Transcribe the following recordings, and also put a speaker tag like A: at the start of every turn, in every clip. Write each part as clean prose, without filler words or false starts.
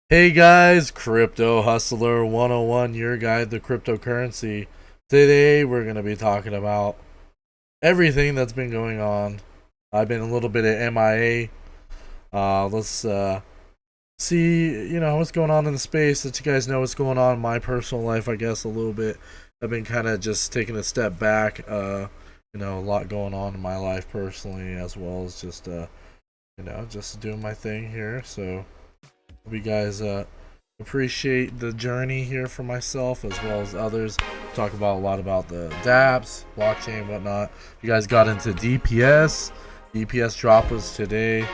A: Hey guys, Crypto Hustler 101, your guide to cryptocurrency. Today we're going to be talking about everything that's been going on. I've been a little bit at MIA. Let's see, what's going on in the space. Let you guys know what's going on in my personal life, I guess, a little bit. I've been kind of just taking a step back. A lot going on in my life personally, as well as just doing my thing here. So, hope you guys appreciate the journey here for myself as well as others. Talk about a lot about the Dapps, blockchain, whatnot. You guys got into DPS. DPS drop was today.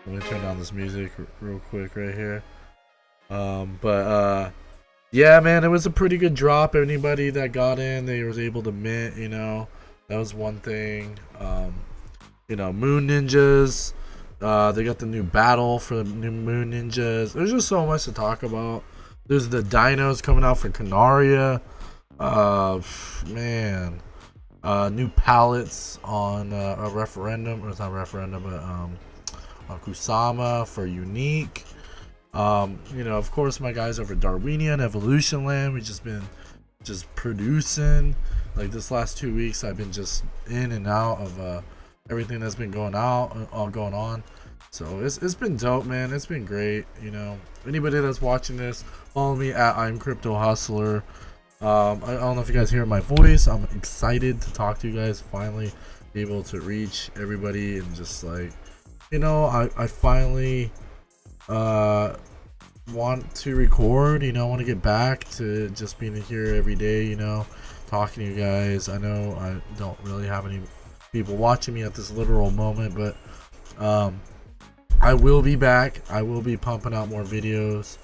A: Let me turn down this music real quick right here. But yeah, man, it was a pretty good drop. Anybody that got in, they was able to mint. That was one thing. Moon Ninjas. They got the new battle for the new Moon Ninjas. There's just so much to talk about. There's the dinos coming out for Canaria. Man. New palettes on a referendum. Or it's not referendum, but on Kusama for Unique. Of course, my guys over Darwinian Evolution Land. We just been producing. Like this last 2 weeks, I've been just in and out of everything that's been going on. So it's been dope, man. It's been great. Anybody that's watching this, follow me at I'm Crypto Hustler. I don't know if you guys hear my voice. I'm excited to talk to you guys. Finally be able to reach everybody and just like, I finally want to record. I want to get back to just being here every day. Talking to you guys. I know I don't really have any people watching me at this literal moment, but I will be back. I will be pumping out more videos.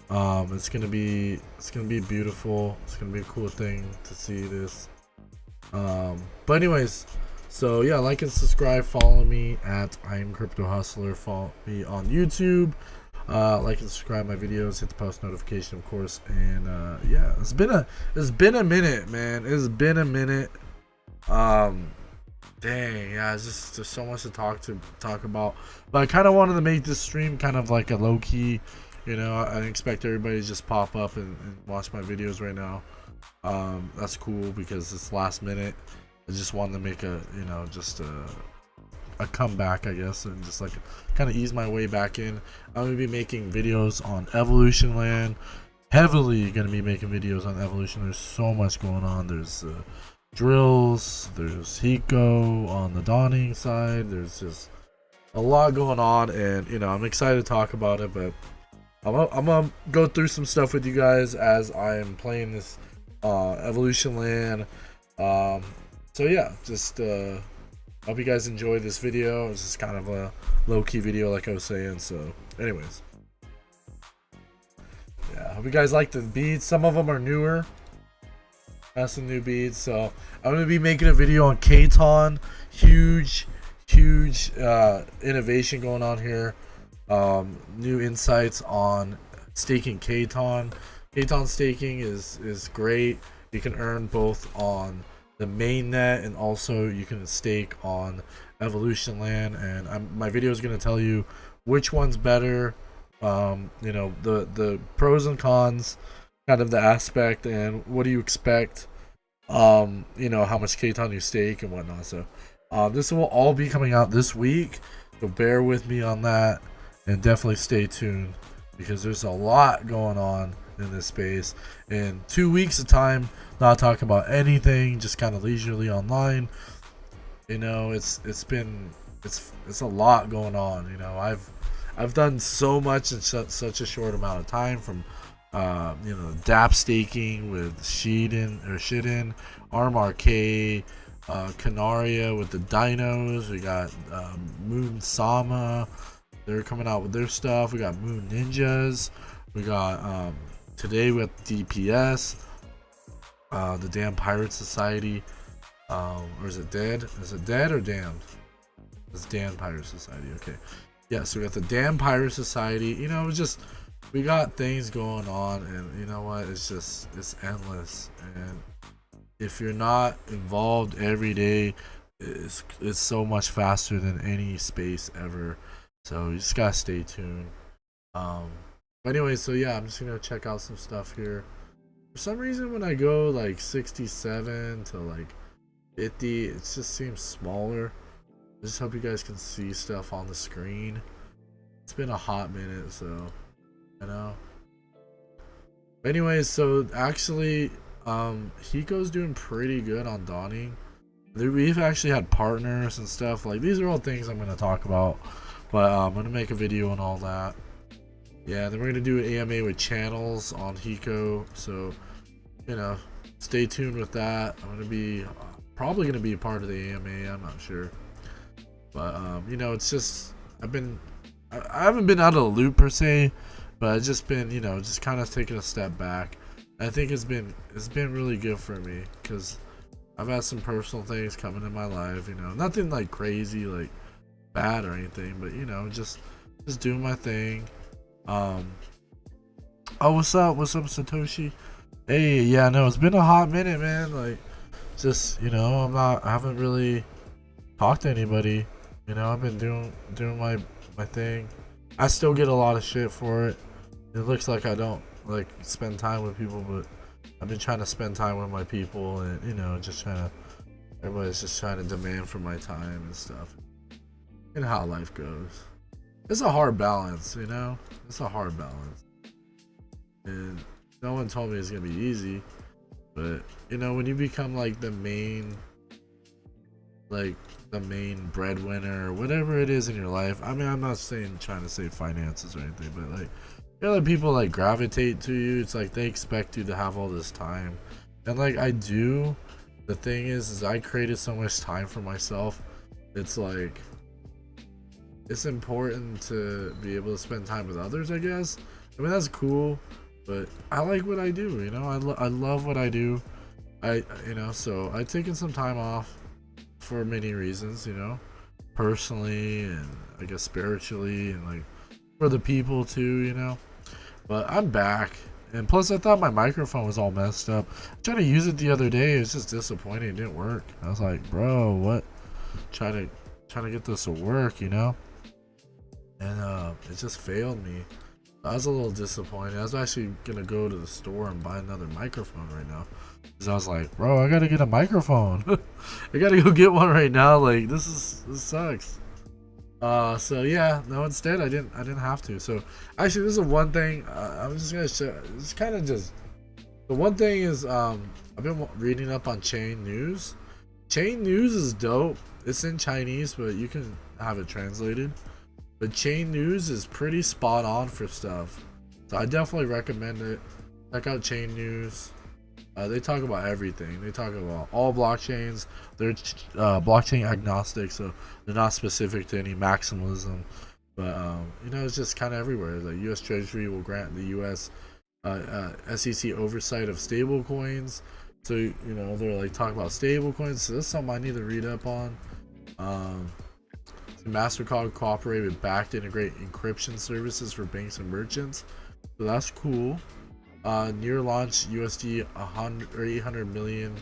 A: It's gonna be beautiful. It's gonna be a cool thing to see this. But anyways, so yeah, like and subscribe. Follow me at I'm Crypto Hustler. Follow me on YouTube. Like and subscribe my videos. Hit the post notification, of course. And yeah, it's been a minute, man. It's been a minute. Dang, yeah, it's just so much to talk about. But I kind of wanted to make this stream kind of like a low key. I didn't expect everybody to just pop up and watch my videos right now. That's cool because it's last minute. I just wanted to make just a comeback, I guess, and just like kind of ease my way back in. I'm gonna be making videos on Evolution Land. Heavily gonna be making videos on Evolution. There's so much going on. There's drills, there's Hiko on the Dawning side. There's just a lot going on, and I'm excited to talk about it. But I'm gonna go through some stuff with you guys as I am playing this Evolution Land. So yeah, just hope you guys enjoy this video. It's just kind of a low-key video, like I was saying. So anyways, yeah, hope you guys like the beats. Some of them are newer. That's some new beads. So I'm gonna be making a video on Katon. Huge innovation going on here. New insights on staking Katon. Katon staking is great. You can earn both on the main net and also you can stake on Evolution Land. And my video is gonna tell you which one's better. The pros and cons, kind of the aspect, and what do you expect, how much Katon you stake and whatnot. So this will all be coming out this week, so bear with me on that and definitely stay tuned because there's a lot going on in this space. In 2 weeks of time, not talking about anything, just kind of leisurely online. It's a lot going on. I've done so much in such a short amount of time, from Dapps staking with Shiden, RMRK, Canaria with the dinos. We got Moon Sama. They're coming out with their stuff. We got Moon Ninjas. We got today with DPS. The Damn Pirate Society. Or is it dead? Is it dead or damned? It's Damn Pirate Society. Okay. Yeah, so we got the Damn Pirate Society. We got things going on, and you know what? It's endless. And if you're not involved every day, it's so much faster than any space ever. So you just gotta stay tuned. But anyway, so yeah, I'm just gonna check out some stuff here. For some reason, when I go like 67 to like 50, it just seems smaller. I just hope you guys can see stuff on the screen. It's been a hot minute, so you know. But anyways, so actually, Hiko's doing pretty good on Dawning. We've actually had partners and stuff. Like, these are all things I'm gonna talk about, but I'm gonna make a video on all that. Yeah, then we're gonna do an AMA with channels on Hiko, so you know, stay tuned with that. I'm gonna be probably gonna be a part of the AMA. I'm not sure, but you know, it's just I haven't been out of the loop per se, but it's just been, you know, just kind of taking a step back. I think it's been really good for me because I've had some personal things coming in my life. You know, nothing like crazy, like bad or anything, but you know, just doing my thing. Oh, what's up? What's up, Satoshi? Hey, yeah, no, it's been a hot minute, man. Like, just, you know, I haven't really talked to anybody. You know, I've been doing my thing. I still get a lot of shit for it. It looks like I don't like spend time with people, but I've been trying to spend time with my people, and you know, just trying to. Everybody's just trying to demand for my time and stuff. And how life goes. It's a hard balance, you know. It's a hard balance, and no one told me it's gonna be easy. But you know, when you become like the main breadwinner or whatever it is in your life. I mean, I'm not trying to say finances or anything, but like, you know, people like gravitate to you. It's like they expect you to have all this time, and like I do. The thing is I created so much time for myself. It's like it's important to be able to spend time with others, I guess. I mean, that's cool, but I like what I do. You know, I love what I do. You know, so I've taken some time off for many reasons, you know, personally and I guess spiritually, and like for the people too, you know. But I'm back, and plus I thought my microphone was all messed up. I tried to use it the other day. It's just disappointing. It didn't work. I was like, bro, what? Trying to get this to work, you know, and it just failed me. I was a little disappointed. I was actually gonna go to the store and buy another microphone right now, because I was like, bro, I gotta get a microphone. I gotta go get one right now. Like, this sucks. So yeah, no, instead I didn't have to. So actually, this is one thing. I'm just gonna show. It's kind of just the one thing is I've been reading up on Chain News. Chain News is dope. It's in Chinese, but you can have it translated. But Chain News is pretty spot on for stuff, so I definitely recommend it. Check out Chain News. They talk about everything. They talk about all blockchains. They're blockchain agnostic, so they're not specific to any maximalism. But you know, it's just kind of everywhere. The U.S. Treasury will grant the U.S. SEC oversight of stable coins. So you know, they're like talking about stable coins. So that's something I need to read up on. MasterCard cooperate with backed integrate encryption services for banks and merchants, so that's cool. Near launch USD 100 or 800 million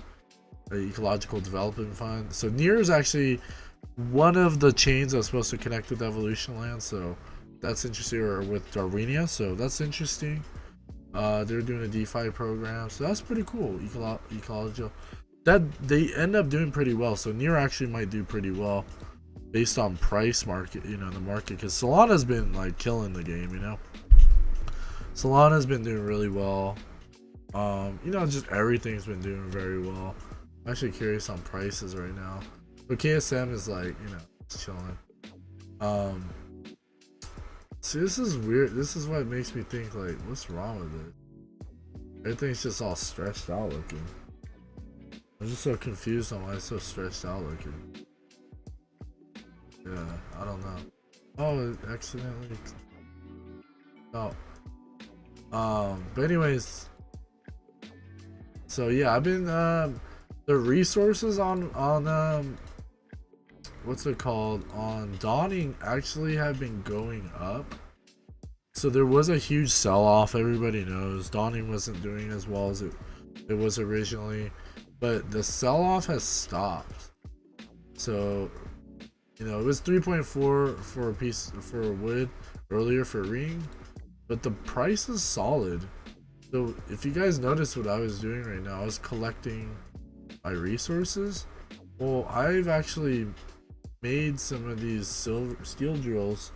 A: ecological development fund. So Near is actually one of the chains that's supposed to connect with Evolution Land, so that's interesting, or with Darwinia, so that's interesting. They're doing a DeFi program, so that's pretty cool. Ecological, that they end up doing pretty well, so Near actually might do pretty well based on price market, you know, the market, because Solana's been like killing the game, you know. Solana's been doing really well. You know, just everything's been doing very well. I'm actually curious on prices right now. But KSM is like, you know, it's chilling. See, this is weird. This is what makes me think, like, what's wrong with it? Everything's just all stretched out looking. I'm just so confused on why it's so stretched out looking. Yeah, I don't know. Oh, it accidentally. Oh. But anyways. So yeah, I've been the resources on what's it called, on Dawning actually have been going up. So there was a huge sell-off. Everybody knows Dawning wasn't doing as well as it was originally, but the sell-off has stopped. So you know, it was 3.4 for a piece for wood earlier for ring, but the price is solid. So if you guys notice what I was doing right now, I was collecting my resources. Well, I've actually made some of these steel drills,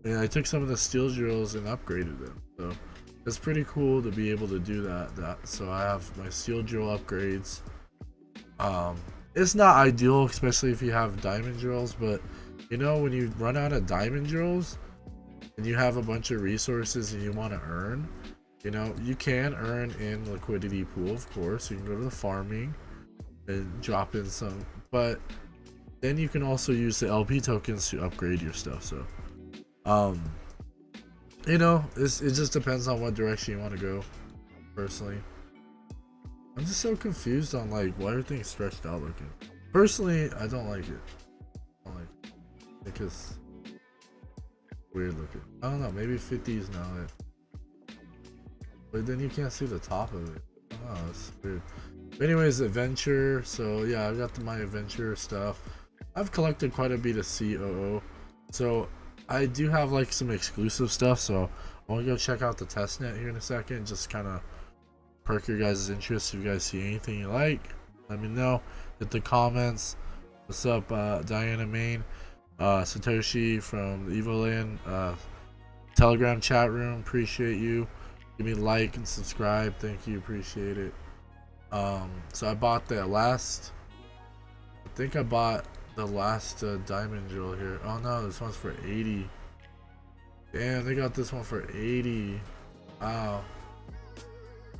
A: and I took some of the steel drills and upgraded them. So it's pretty cool to be able to do that. So I have my steel drill upgrades. It's not ideal, especially if you have diamond drills, but you know, when you run out of diamond drills and you have a bunch of resources and you want to earn, you know, you can earn in liquidity pool, of course. You can go to the farming and drop in some, but then you can also use the LP tokens to upgrade your stuff. So you know, it just depends on what direction you want to go. Personally, I'm just so confused on like why everything's stretched out looking. Personally, I don't like it. I don't like it because weird looking. I don't know, maybe 50 is now it, but then you can't see the top of it. Oh, it's weird. But anyways, adventure. So yeah, I got my adventure stuff. I've collected quite a bit of COO, so I do have like some exclusive stuff. So I want to go check out the testnet here in a second. Just kind of perk your guys' interest. If you guys see anything you like, let me know. Hit the comments. What's up, Diana Main, Satoshi from the Evoland, Telegram chat room. Appreciate you. Give me a like and subscribe. Thank you. Appreciate it. So I bought the last. I think I bought the last diamond drill here. Oh no, this one's for 80. Damn, they got this one for 80. Wow.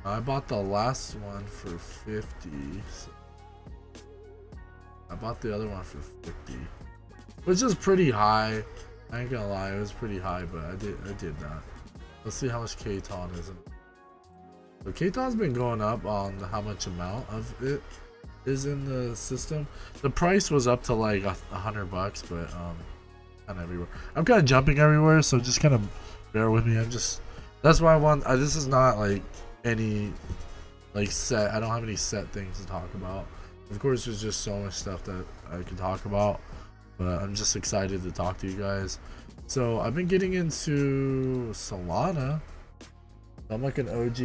A: I bought the last one for 50. So I bought the other one for 50, which is pretty high. I ain't gonna lie, it was pretty high, but I did that. Let's see how much K-Ton is. So K-Ton's been going up on how much amount of it is in the system. The price was up to like $100, but kind of everywhere. I'm kind of jumping everywhere, so just kind of bear with me. That's why I want. This is not like any like set. I don't have any set things to talk about. Of course, there's just so much stuff that I can talk about, but I'm just excited to talk to you guys. So I've been getting into Solana. I'm like an OG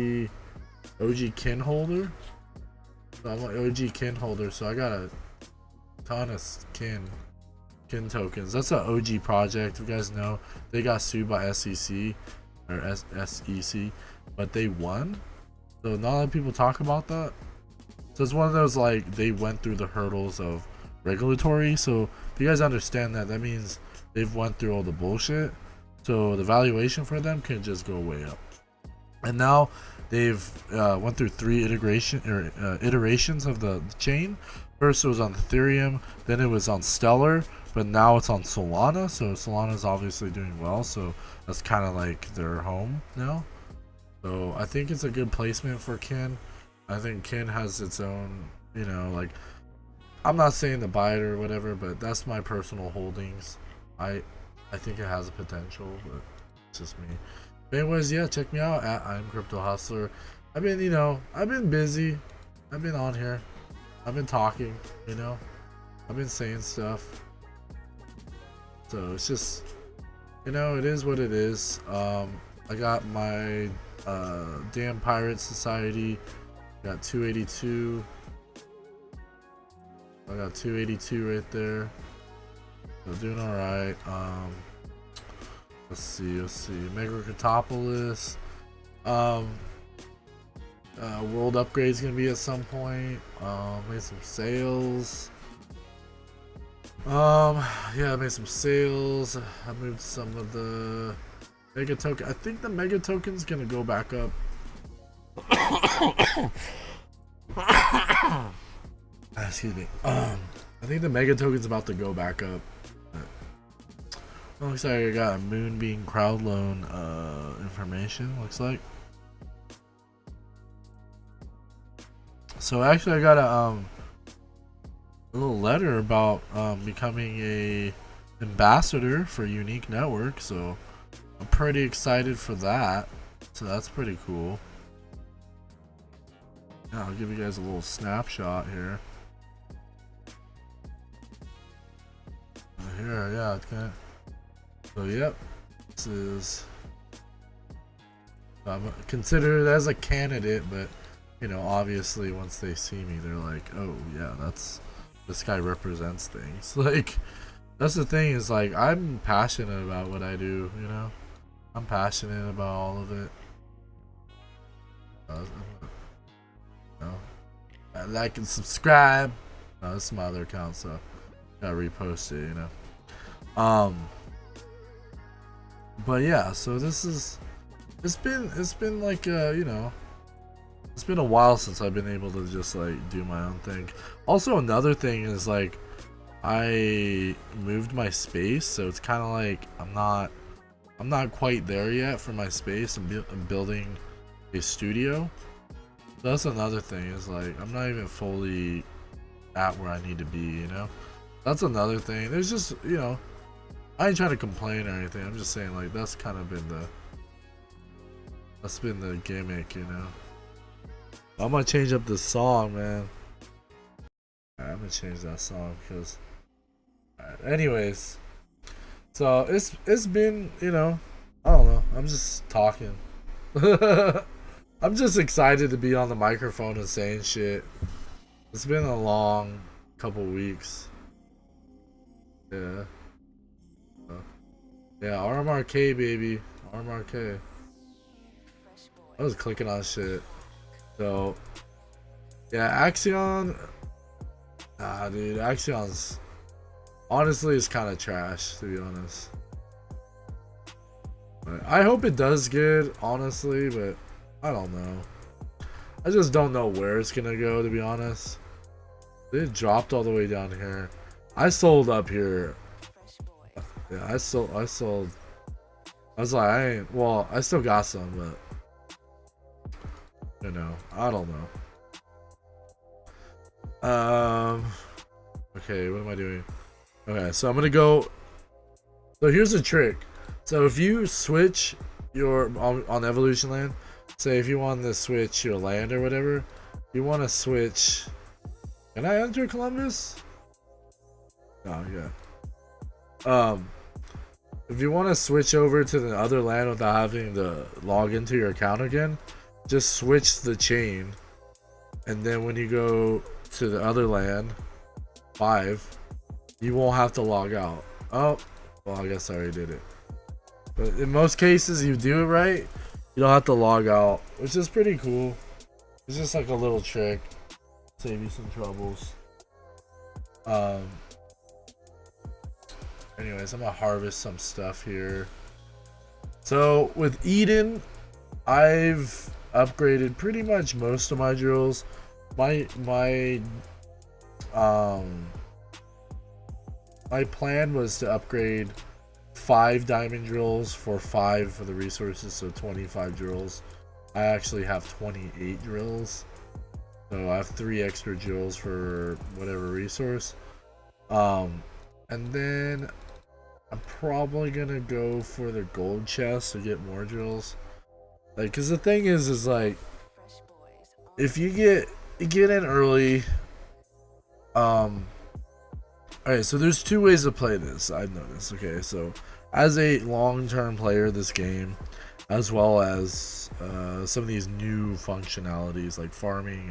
A: kin holder. So I'm an OG kin holder, so I got a ton of kin tokens. That's an OG project. If you guys know, they got sued by SEC or SEC, but they won. So not a lot of people talk about that. So it's one of those like they went through the hurdles of regulatory. So if you guys understand that, that means they've went through all the bullshit. So the valuation for them can just go way up. And now they've went through 3 iterations of the chain. First it was on Ethereum, then it was on Stellar, but now it's on Solana. So Solana's obviously doing well, so that's kind of like their home now. So I think it's a good placement for Kin. I think Kin has its own, you know, like, I'm not saying to buy it or whatever, but that's my personal holdings. I think it has a potential, but it's just me. But anyways, yeah, check me out at I'm Crypto Hustler. I've been, you know, I've been busy. I've been on here. I've been talking, you know. I've been saying stuff. So it's just, you know, it is what it is. I got my Damn Pirate Society. Got 282. I got 282 right there. So doing alright. Let's see. Mega Cryptopolis. World Upgrade's gonna be at some point. Made some sales. Yeah, I made some sales. I moved some of the Mega Token. I think the Mega Token's gonna go back up. Excuse me. I think the Mega Token's about to go back up. Looks like I got a Moonbeam crowd loan information. Looks like. So actually, I got a little letter about becoming a ambassador for Unique Network. So I'm pretty excited for that. So that's pretty cool. Yeah, I'll give you guys a little snapshot here. Here, yeah, it's kind of. So yep, this is I'm considered as a candidate, but you know, obviously once they see me, they're like, oh yeah, this guy represents things. Like that's the thing is like I'm passionate about what I do. You know, I'm passionate about all of it. You know, like and subscribe. This is my other account, so gotta repost it. You know. But yeah, so this is it's been like you know, it's been a while since I've been able to just like do my own thing. Also another thing is like I moved my space, so it's kind of like I'm not quite there yet for my space. I'm building a studio. So that's another thing is like I'm not even fully at where I need to be, you know. That's another thing. There's just, you know, I ain't trying to complain or anything. I'm just saying like that's kind of been the gimmick, you know. I'm gonna change up the song, man. I'm gonna change that song because anyways, so it's been, you know, I don't know, I'm just talking. I'm just excited to be on the microphone and saying shit. It's been a long couple weeks. Yeah. Yeah, RMRK baby. RMRK. I was clicking on shit. So yeah, Axion. Nah, dude, Axion's honestly is kind of trash, to be honest. But I hope it does good, honestly, but I don't know. I just don't know where it's gonna go, to be honest. It dropped all the way down here. I sold up here. Yeah, I sold. I was like, I still got some, but you know, I don't know. Okay, what am I doing? Okay, so I'm gonna go. So here's the trick. So if you switch your on Evolution Land, say if you want to switch your land or whatever, you want to switch. Can I enter Columbus? No, yeah. If you want to switch over to the other land without having to log into your account again, just switch the chain, and then when you go to the other land, 5, you won't have to log out. Oh, well, I guess I already did it. But in most cases, you do it right, you don't have to log out, which is pretty cool. It's just like a little trick, save you some troubles. Anyways, I'm gonna harvest some stuff here. So with Eden, I've upgraded pretty much most of my drills. My plan was to upgrade 5 diamond drills for 5 for the resources, so 25 drills. I actually have 28 drills, so I have 3 extra drills for whatever resource. And then I'm probably gonna go for the gold chest to get more drills. Like, cause the thing is like, if you get in early, alright, so there's 2 ways to play this, I've noticed. Okay, so as a long-term player of this game, as well as some of these new functionalities like farming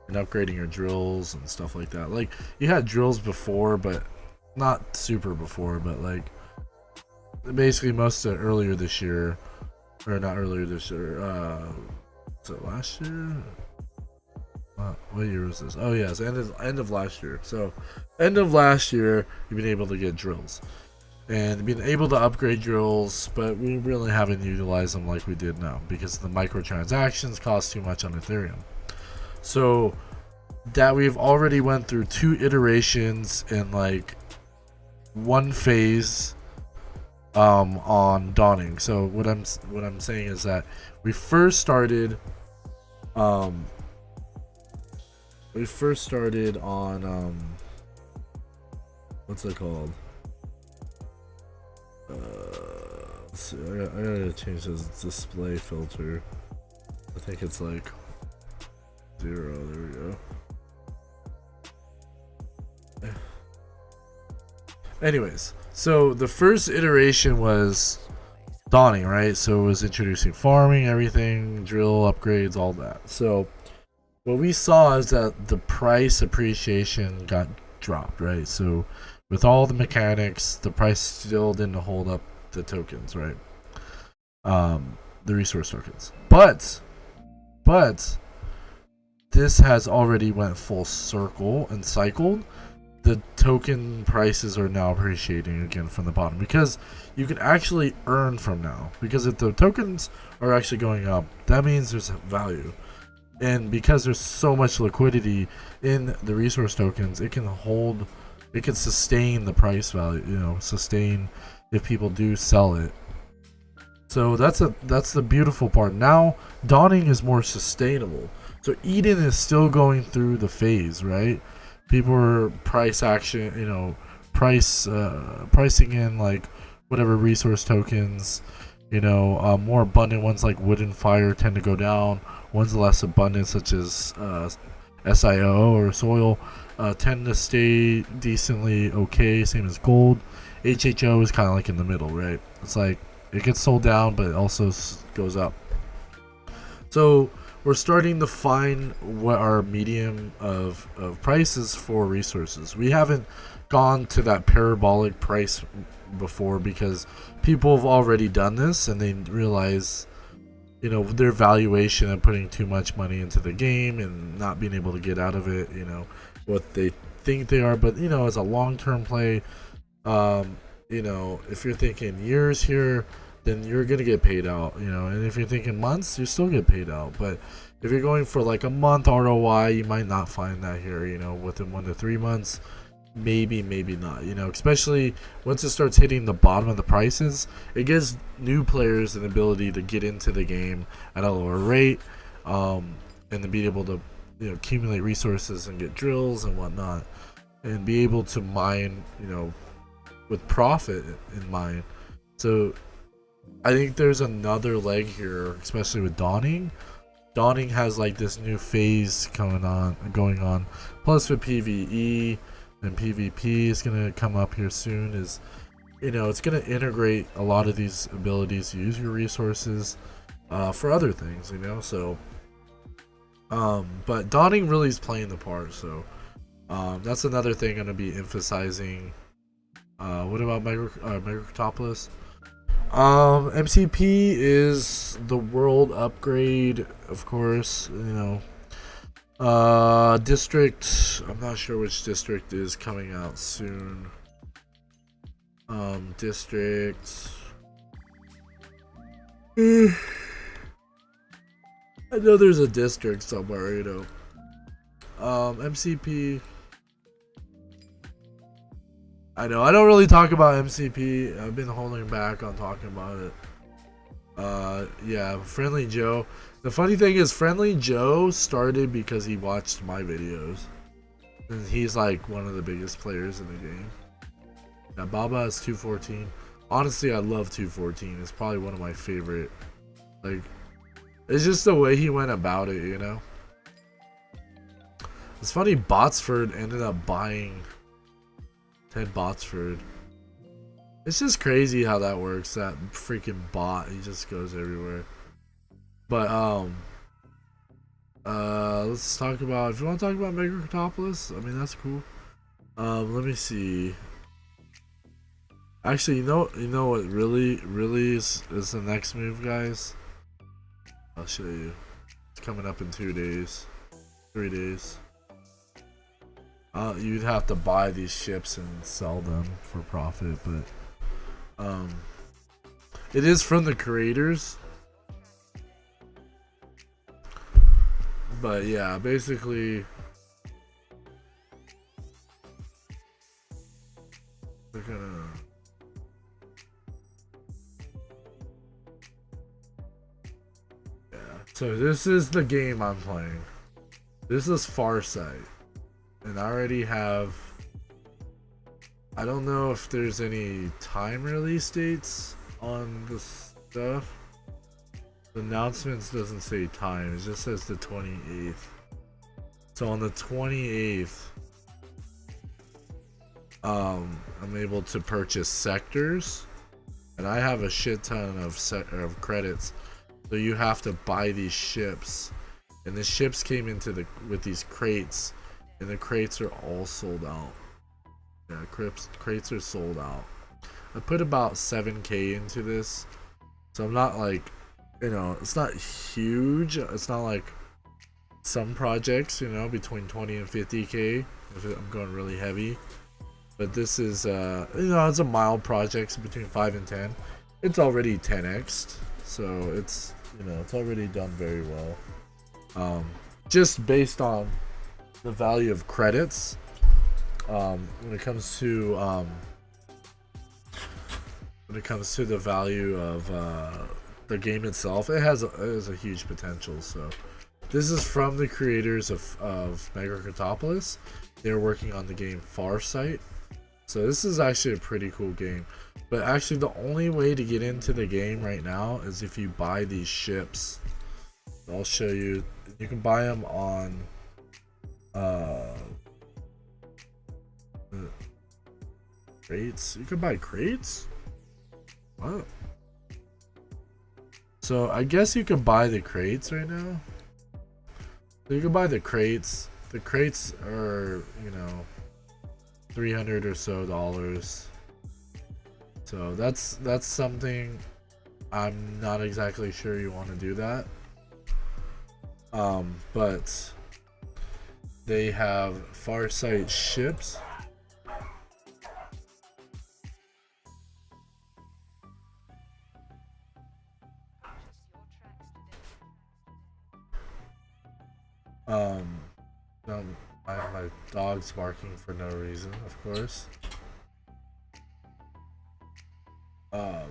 A: and upgrading your drills and stuff like that. Like, you had drills before, but not super before, but like basically most of earlier this year, or not earlier this year, so last year, what year was this? Oh yeah, it's end of last year. So end of last year you've been able to get drills and been able to upgrade drills, but we really haven't utilized them like we did now because the microtransactions cost too much on Ethereum. So that we've already went through 2 iterations in like 1 phase on Dawning. So what I'm saying is that we first started on what's it called? Let's see, I gotta change this display filter. I think it's like 0. There we go. Anyways, so the first iteration was Dawning, right? So it was introducing farming, everything, drill upgrades, all that. So what we saw is that the price appreciation got dropped, right? So with all the mechanics, the price still didn't hold up the tokens, right? The resource tokens. But this has already went full circle and cycled. The token prices are now appreciating again from the bottom because you can actually earn from now. Because if the tokens are actually going up, that means there's value. And because there's so much liquidity in the resource tokens, it can sustain the price value, sustain if people do sell it. So that's the beautiful part. Now Dawning is more sustainable. So Eden is still going through the phase, right? People are price action, pricing in like whatever resource tokens, more abundant ones like wood and fire tend to go down. Ones less abundant, such as SIO or soil, tend to stay decently okay. Same as gold. HHO is kind of like in the middle, right? It's like it gets sold down, but it also goes up. So we're starting to find what our medium of prices for resources. We haven't gone to that parabolic price before because people have already done this and they realize their valuation of putting too much money into the game and not being able to get out of it, what they think they are. But as a long-term play, if you're thinking years here, then you're gonna get paid out, and if you're thinking months, you still get paid out. But if you're going for like a month ROI, you might not find that here, within 1 to 3 months. Maybe not, especially once it starts hitting the bottom of the prices. It gives new players an ability to get into the game at a lower rate, and to be able to accumulate resources and get drills and whatnot, and be able to mine with profit in mind. So I think there's another leg here, especially with Dawning. Dawning has like this new phase going on, plus with PvE. And PvP is going to come up here soon. Is it's going to integrate a lot of these abilities to use your resources for other things, so but Dawning really is playing the part. So that's another thing I'm going to be emphasizing. What about Microtopolis? MCP is the world upgrade, of course. District, I'm not sure which district is coming out soon. District. I know there's a district somewhere, MCP. I know, I don't really talk about MCP. I've been holding back on talking about it. Yeah, Friendly Joe. The funny thing is, Friendly Joe started because he watched my videos. And he's like one of the biggest players in the game. Now, Baba is 214. Honestly, I love 214. It's probably one of my favorite. Like, it's just the way he went about it, It's funny, Botsford ended up buying Ted Botsford. It's just crazy how that works. That freaking bot, he just goes everywhere. But let's talk about, if you want to talk about Megacortopolis, I mean that's cool. Let me see. Actually, you know what really is the next move, guys? I'll show you. It's coming up in 2 days, 3 days. You'd have to buy these ships and sell them for profit, but it is from the creators. But yeah, basically they're gonna so this is the game I'm playing. This is Farsight. And I already have, I don't know if there's any time release dates on this stuff. The announcements doesn't say time, it just says the 28th. So on the 28th, I'm able to purchase sectors and I have a shit ton of credits. So you have to buy these ships, and the ships came into with these crates, and the crates are all sold out. Yeah, crates are sold out. I put about 7K into this, so I'm not like, you know, it's not huge. It's not like some projects, you know, between 20 and 50K if I'm going really heavy. But this is, you know, it's a mild project between 5 and 10. It's already 10x'd, so it's, you know, it's already done very well. Just based on the value of credits, when it comes to the value of the game itself, it has a huge potential. So this is from the creators of Megacritopolis. They're working on the game Farsight. So this is actually a pretty cool game. But actually the only way to get into the game right now is if you buy these ships. I'll show you. You can buy them on crates. You can buy crates? What? So I guess you can buy the crates right now. So you can buy the crates. The crates are, you know, $300 or so. So that's something. I'm not exactly sure you want to do that. But they have Farsight ships. My dog's barking for no reason, of course. So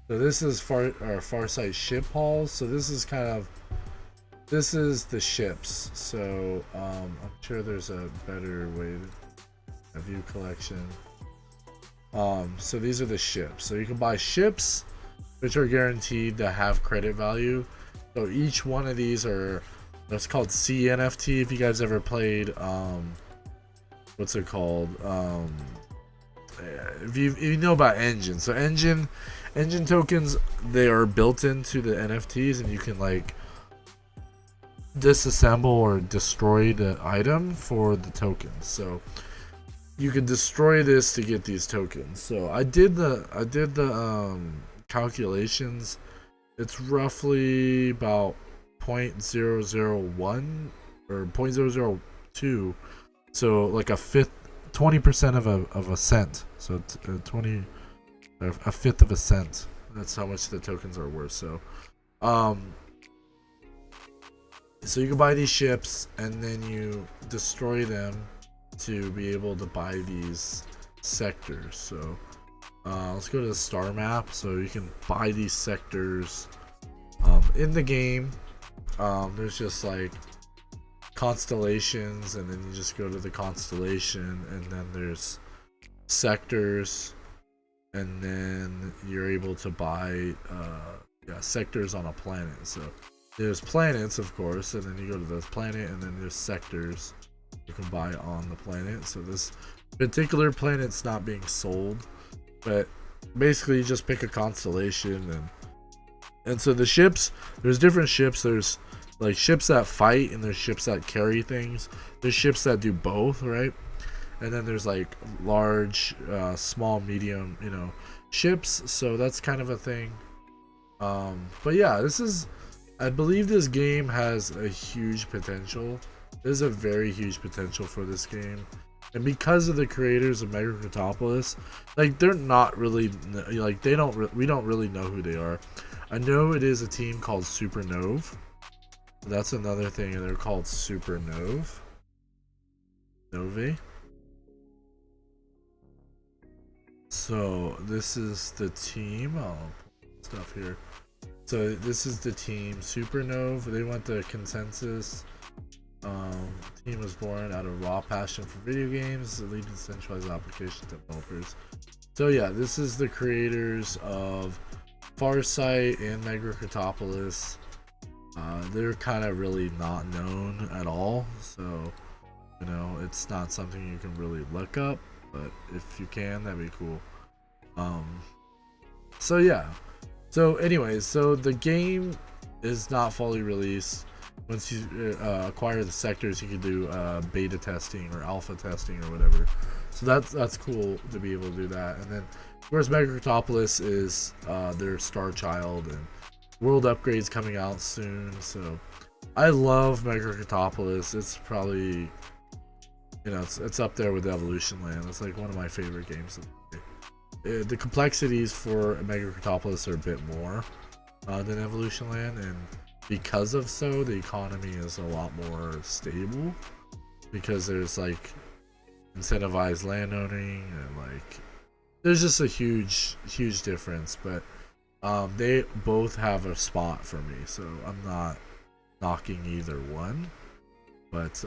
A: this is Farsight ship hauls. So this is the ships. So I'm sure there's a better way to view collection. So these are the ships. So you can buy ships which are guaranteed to have credit value. So each one of these are, that's called CNFT. If you guys ever played what's it called, if you know about engine. So engine tokens, they are built into the NFTs, and you can like disassemble or destroy the item for the tokens. So you can destroy this to get these tokens. So I did the calculations. It's roughly about 0.001 or 0.002, so like a fifth, 20% of a cent. So a fifth of a cent. That's how much the tokens are worth. So so you can buy these ships and then you destroy them to be able to buy these sectors. So let's go to the star map. So you can buy these sectors in the game. There's just like constellations, and then you just go to the constellation, and then there's sectors, and then you're able to buy sectors on a planet. So there's planets, of course, and then you go to this planet, and then there's sectors you can buy on the planet. So this particular planet's not being sold, but basically you just pick a constellation, and so the ships, there's different ships. There's like ships that fight, and there's ships that carry things. There's ships that do both, right? And then there's like large, small, medium, you know, ships. So that's kind of a thing. But yeah, I believe this game has a huge potential. There's a very huge potential for this game. And because of the creators of Megacritopolis, like they're not really like we don't really know who they are. I know it is a team called Supernova. That's another thing, and they're called Supernova. So this is the team. I'll put stuff here. So this is the team Supernova. They went to consensus. Team was born out of raw passion for video games, leading decentralized application developers. So yeah, this is the creators of Farsight and Megacritopolis. They're kind of really not known at all, so you know, it's not something you can really look up, but if you can, that'd be cool. So yeah. So anyways, so the game is not fully released. Once you acquire the sectors, you can do beta testing or alpha testing or whatever. So that's cool to be able to do that. And then, of course, Megacritopolis is their star child, and world upgrades coming out soon. So I love Megacritopolis. It's probably, it's up there with Evolution Land. It's like one of my favorite games. The complexities for Megacritopolis are a bit more than Evolution Land, and because of so, the economy is a lot more stable because there's like incentivized landowning, and like there's just a huge difference. But they both have a spot for me, so I'm not knocking either one. But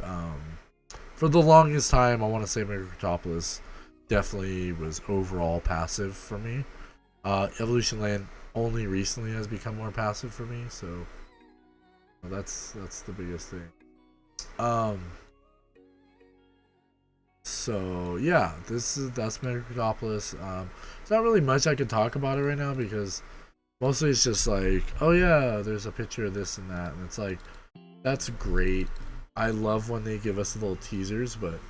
A: for the longest time, I want to say Megacritopolis definitely was overall passive for me. Evolution Land only recently has become more passive for me, so that's the biggest thing. So yeah, that's Megacritopolis. There's not really much I can talk about it right now because mostly it's just like, oh yeah, there's a picture of this and that, and it's like, that's great. I love when they give us little teasers, but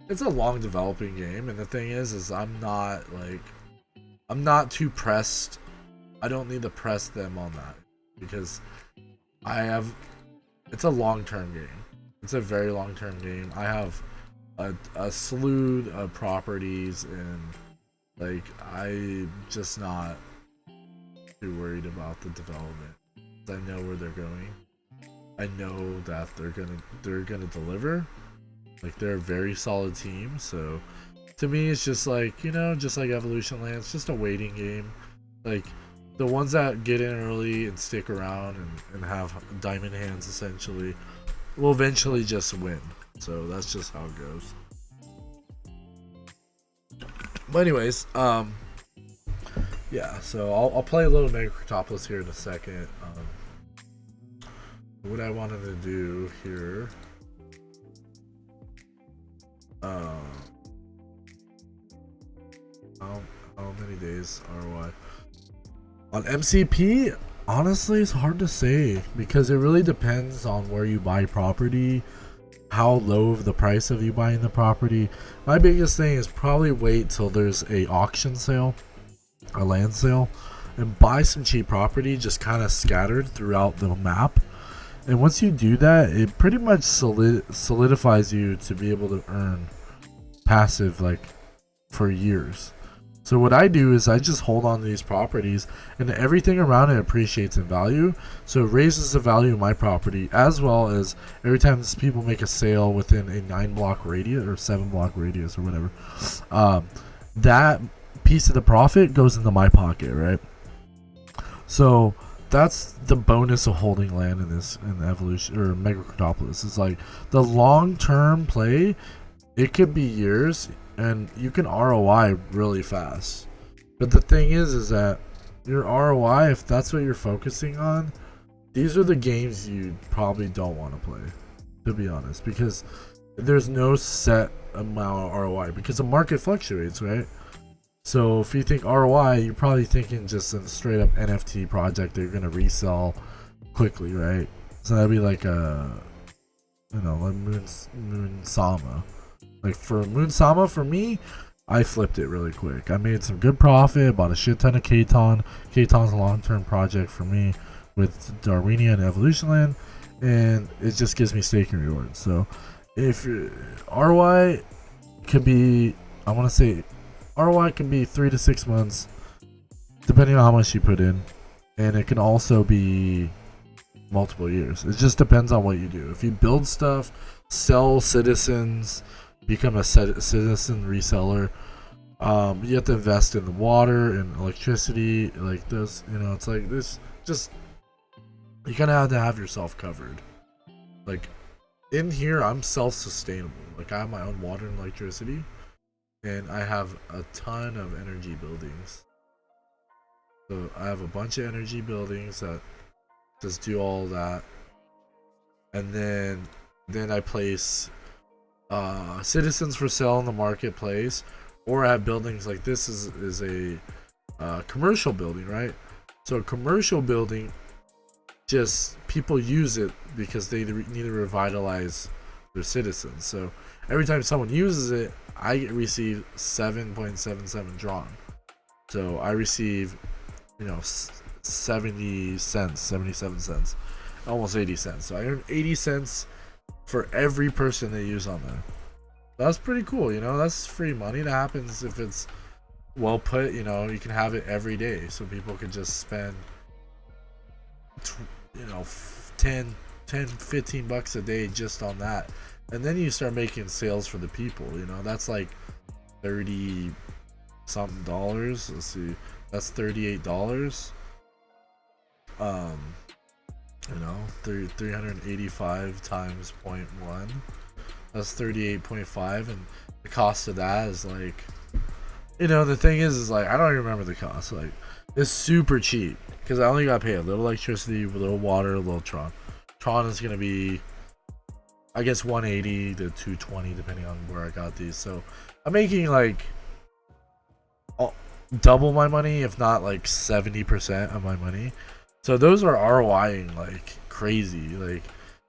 A: it's a long developing game, and the thing is I'm not too pressed. I don't need to press them on that because it's a long-term game. It's a very long-term game. I have a slew of properties, and like I'm just not too worried about the development. I know where they're going. I know that they're gonna deliver. Like, they're a very solid team. So to me, it's just like, just like Evolution Land, it's just a waiting game. Like, the ones that get in early and stick around and have diamond hands essentially will eventually just win. So that's just how it goes. But anyways, yeah, so I'll play a little Megacritopolis here in a second. What I wanted to do here, how many days ROI on MCP? Honestly, it's hard to say because it really depends on where you buy property, how low of the price of you buying the property. My biggest thing is probably wait till there's a auction sale, a land sale, and buy some cheap property just kind of scattered throughout the map. And once you do that, it pretty much solidifies you to be able to earn passive like for years. So what I do is I just hold on to these properties, and everything around it appreciates in value. So it raises the value of my property, as well as every time people make a sale within a 9-block radius or 7-block radius or whatever, that piece of the profit goes into my pocket, right? So that's the bonus of holding land in Evolution or Megacritopolis. It's like the long-term play. It could be years, and you can ROI really fast. But the thing is that your ROI, if that's what you're focusing on, these are the games you probably don't want to play, to be honest, because there's no set amount of ROI because the market fluctuates, right? So if you think ROI, you're probably thinking just a straight up NFT project that you're gonna resell quickly, right? So that'd be like like Moon Sama. Like for Moon Sama, for me, I flipped it really quick. I made some good profit, bought a shit ton of Katon. Katon's a long-term project for me with Darwinia and Evolution Land, and it just gives me staking rewards. So if ROI could be, I want to say ROI can be 3 to 6 months, depending on how much you put in, and it can also be multiple years. It just depends on what you do. If you build stuff, sell citizens, become a citizen reseller, you have to invest in the water and electricity, like this. It's like this. Just you kind of have to have yourself covered. Like in here, I'm self-sustainable. Like I have my own water and electricity, and I have a ton of energy buildings. So I have a bunch of energy buildings that just do all that, and then I place citizens for sale in the marketplace, or I have buildings like this is a commercial building, right? So commercial building, just people use it because they need to revitalize their citizens. So every time someone uses it, I receive 7.77 drawn. So I receive, 70 cents, 77 cents, almost 80 cents. So I earn 80 cents for every person they use on there. That's pretty cool, that's free money. That happens if it's well put. You can have it every day, so people can just spend 10 15 bucks a day just on that. And then you start making sales for the people. That's like 30 something dollars. Let's see, that's $38. 385 times 0.1, that's 38.5. And the cost of that is like, the thing is like, I don't even remember the cost. Like, it's super cheap because I only got paid a little electricity, a little water, a little Tron. Tron is gonna be, I guess, 180 to 220 depending on where I got these. So I'm making like double my money, if not like 70% of my money. So those are ROIing like crazy. Like,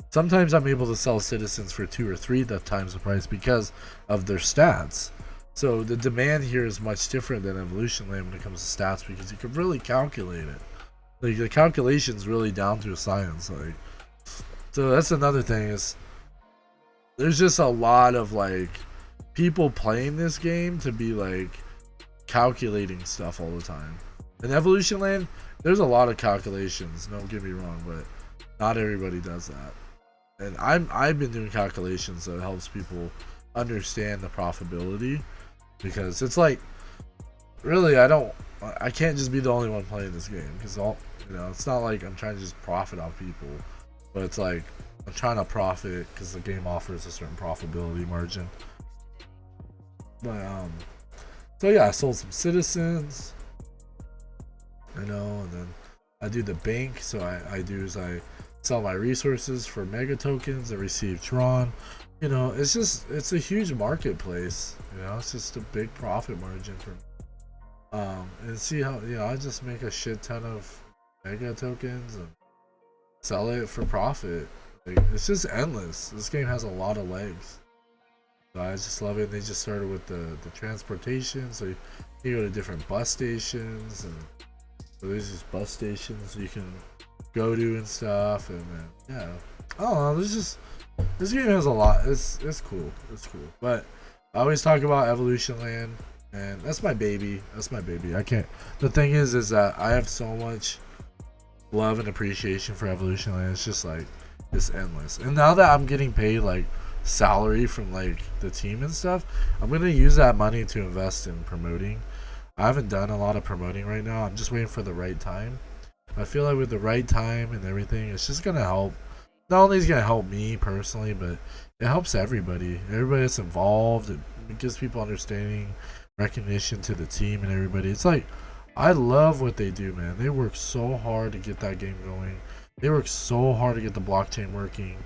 A: sometimes I'm able to sell citizens for 2 or 3 times the price because of their stats. So the demand here is much different than Evolution Land when it comes to stats, because you can really calculate it. Like, the calculation's really down to a science. Like, so that's another thing, is there's just a lot of like people playing this game to be like calculating stuff all the time. In Evolution Land, there's a lot of calculations, don't get me wrong, but not everybody does that. And I've been doing calculations that helps people understand the profitability, because it's like, really, I can't just be the only one playing this game, because it's not like I'm trying to just profit off people, but it's like I'm trying to profit because the game offers a certain profitability margin. But so yeah, I sold some citizens, and then I do the bank. So I do is I sell my resources for mega tokens. I receive Tron. It's a huge marketplace. It's just a big profit margin for me. And see how I just make a shit ton of mega tokens and sell it for profit. Like, it's just endless. This game has a lot of legs. So I just love it. They just started with the transportation, so you go to different bus stations, and so there's these bus stations you can go to and stuff, and then I don't know. This game has a lot. It's cool. It's cool. But I always talk about Evolution Land, and that's my baby. I can't. The thing is that I have so much love and appreciation for Evolution Land. It's just like, it's endless. And now that I'm getting paid like salary from like the team and stuff, I'm gonna use that money to invest in promoting. I haven't done a lot of promoting right now. I'm just waiting for the right time. I feel like with the right time and everything, it's just gonna help. Not only is it gonna help me personally, but it helps everybody that's involved. It gives people understanding, recognition to the team and everybody. It's like, I love what they do, man. They work so hard to get that game going. They work so hard to get the blockchain working.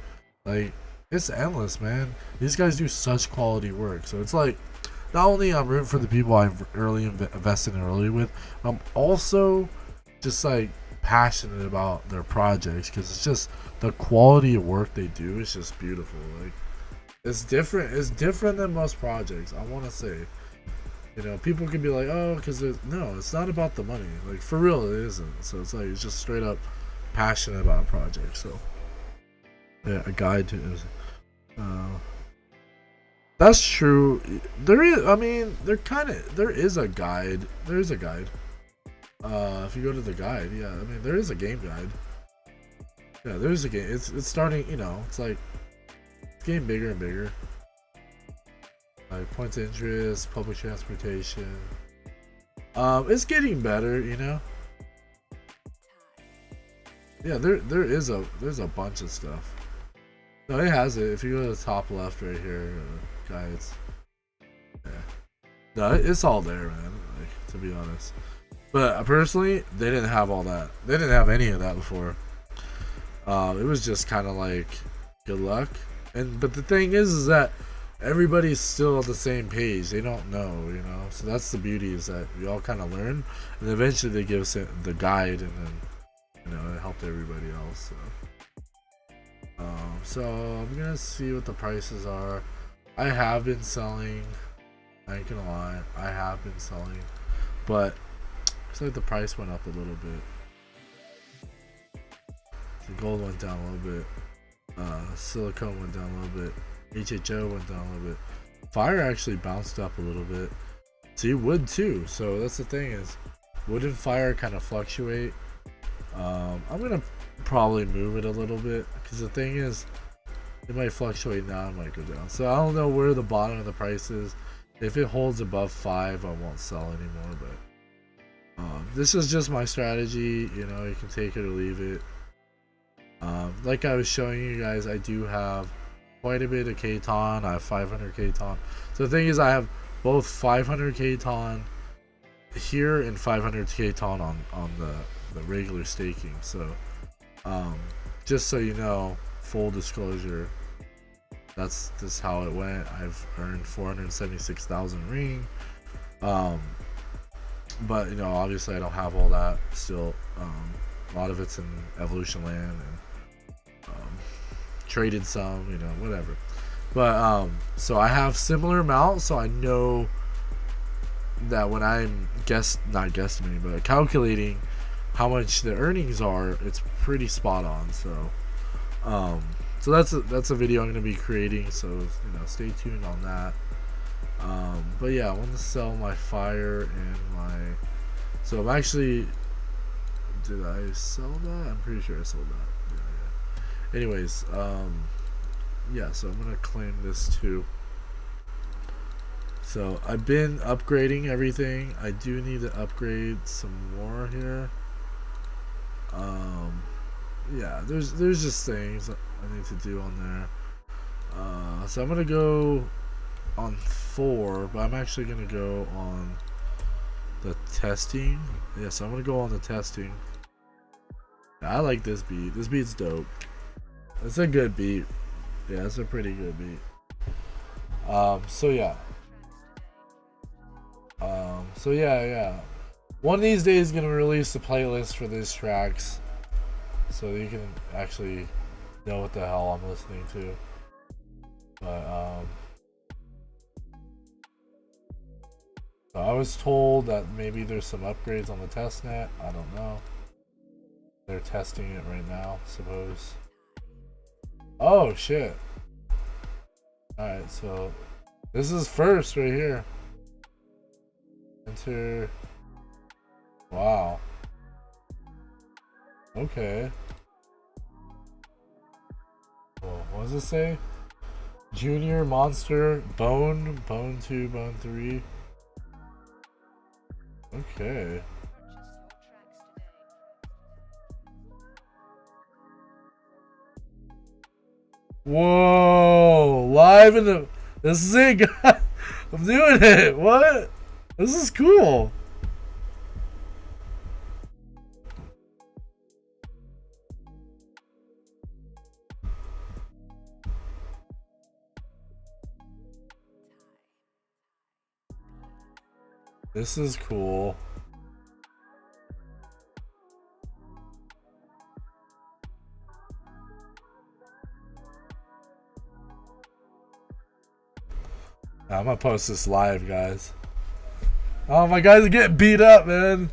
A: Like, it's endless, man. These guys do such quality work. So it's like, not only I'm rooting for the people I've invested in early with, I'm also just like passionate about their projects, because it's just the quality of work they do is just beautiful. Like, it's different than most projects, I want to say. People can be like, oh, because no, it's not about the money. Like, for real, it isn't. So it's like, it's just straight up passionate about a project. So yeah, a guide to that's true. There is a guide. There is a guide. If you go to the guide, there is a game guide. Yeah, there's a game. It's starting, it's like, it's getting bigger and bigger. Like, points of interest, public transportation. It's getting better, Yeah, there's a bunch of stuff. No, it has it. If you go to the top left right here, guides. Yeah. No, it's all there, man. Like, to be honest. But personally, they didn't have all that. They didn't have any of that before. It was just kind of like good luck. But the thing is that everybody's still on the same page. They don't know, you know. So that's the beauty, is that we all kind of learn, and eventually they give us the guide, and then it helped everybody else. So I'm gonna see what the prices are. I have been selling. I ain't gonna lie, I have been selling, but looks like the price went up a little bit. The gold went down a little bit. Silicone went down a little bit. HHO went down a little bit. Fire actually bounced up a little bit. See, wood too. So that's the thing, is wood and fire kind of fluctuate. I'm gonna probably move it a little bit, because the thing is, it might fluctuate now, it might go down. So I don't know where the bottom of the price is. If it holds above 5, I won't sell anymore. But this is just my strategy. You know, you can take it or leave it. Like I was showing you guys, I do have quite a bit of Katon. I have 500 Katon. So the thing is, I have both 500 Katon here and 500 Katon on the regular staking. So just so you know, full disclosure, that's just how it went. I've earned 476,000 ring. But you know, obviously I don't have all that still. A lot of it's in evolution land, and traded some, you know, whatever. But so I have similar amount, so I know that when I'm not guesstimating, but calculating how much the earnings are, it's pretty spot on. So so that's a video I'm gonna be creating, so you know, stay tuned on that. But yeah, I want to sell my fire and my, so I'm actually, did I sell that? I'm pretty sure I sold that. Yeah. Anyways, yeah, so I'm gonna claim this too. So I've been upgrading everything. I do need to upgrade some more here. Yeah, there's just things I need to do on there. So I'm gonna go on 4, but I'm actually gonna go on the testing. Yeah, so I'm gonna go on the testing. I like this beat. This beat's dope. It's a good beat. Yeah, it's a pretty good beat. So yeah. So yeah. One of these days, gonna release the playlist for these tracks, so you can actually know what the hell I'm listening to. But so I was told that maybe there's some upgrades on the testnet. I don't know. They're testing it right now, suppose. Oh shit. Alright, so this is first right here. Enter. Wow. Okay. Well, what does it say? Junior Monster Bone 2, Bone 3. Okay. Whoa! Live in the. This is it, guys. I'm doing it. What? This is cool. This is cool. I'm gonna post this live, guys. Oh, my guys are getting beat up, man.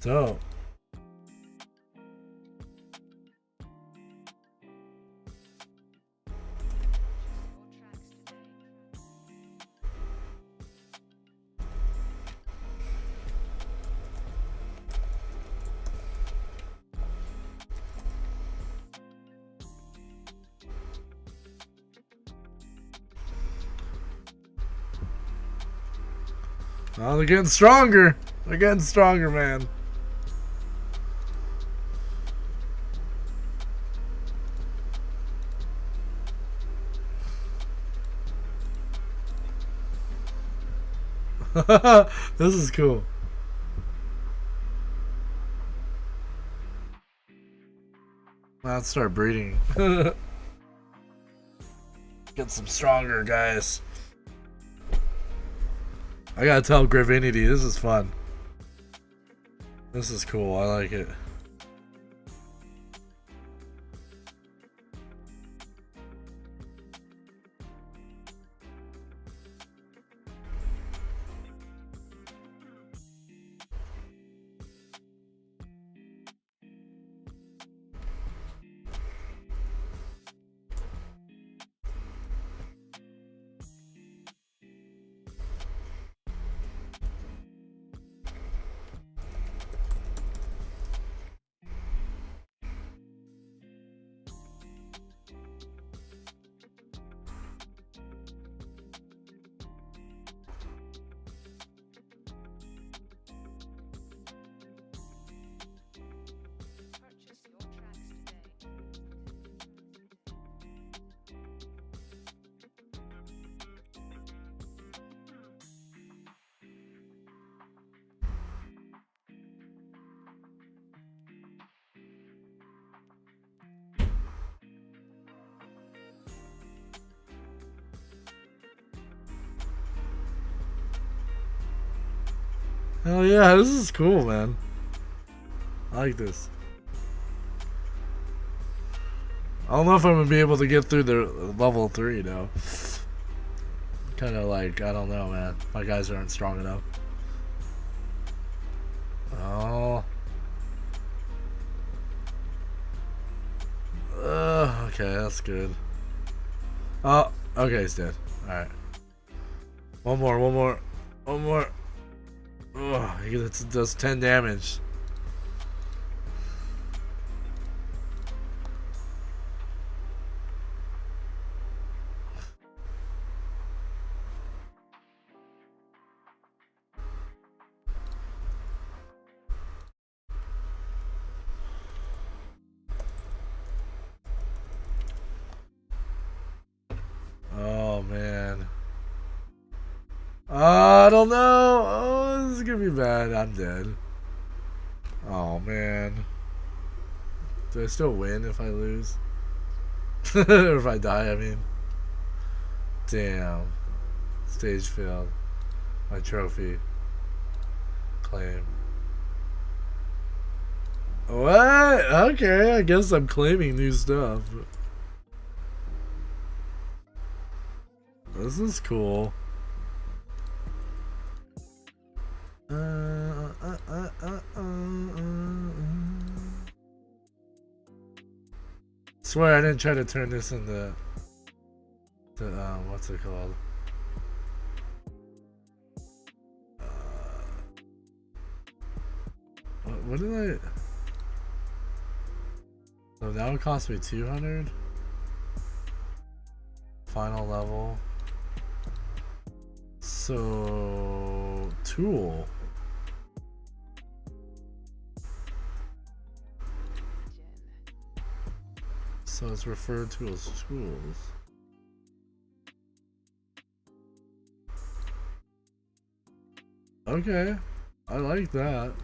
A: So Oh, they're getting stronger. They're getting stronger, man. This is cool. Let's start breeding. Get some stronger guys. I gotta tell Gravinity, this is fun. This is cool, I like it. Hell yeah, this is cool, man. I like this. I don't know if I'm gonna be able to get through the level 3 though. Kind of like, I don't know, man. My guys aren't strong enough. Oh. Okay, that's good. Oh, okay, he's dead. Alright. One more. Oh, he does 10 damage. Oh, man. I don't know. Oh, this is gonna be bad. I'm dead. Oh, man. Do I still win if I lose? Or if I die, I mean. Damn. Stage failed. My trophy. Claim. What? Okay, I guess I'm claiming new stuff. This is cool. Swear I didn't try to turn this into what's it called? What did I? So that would cost me 200. Final level. So tool. So it's referred to as tools. Okay, I like that.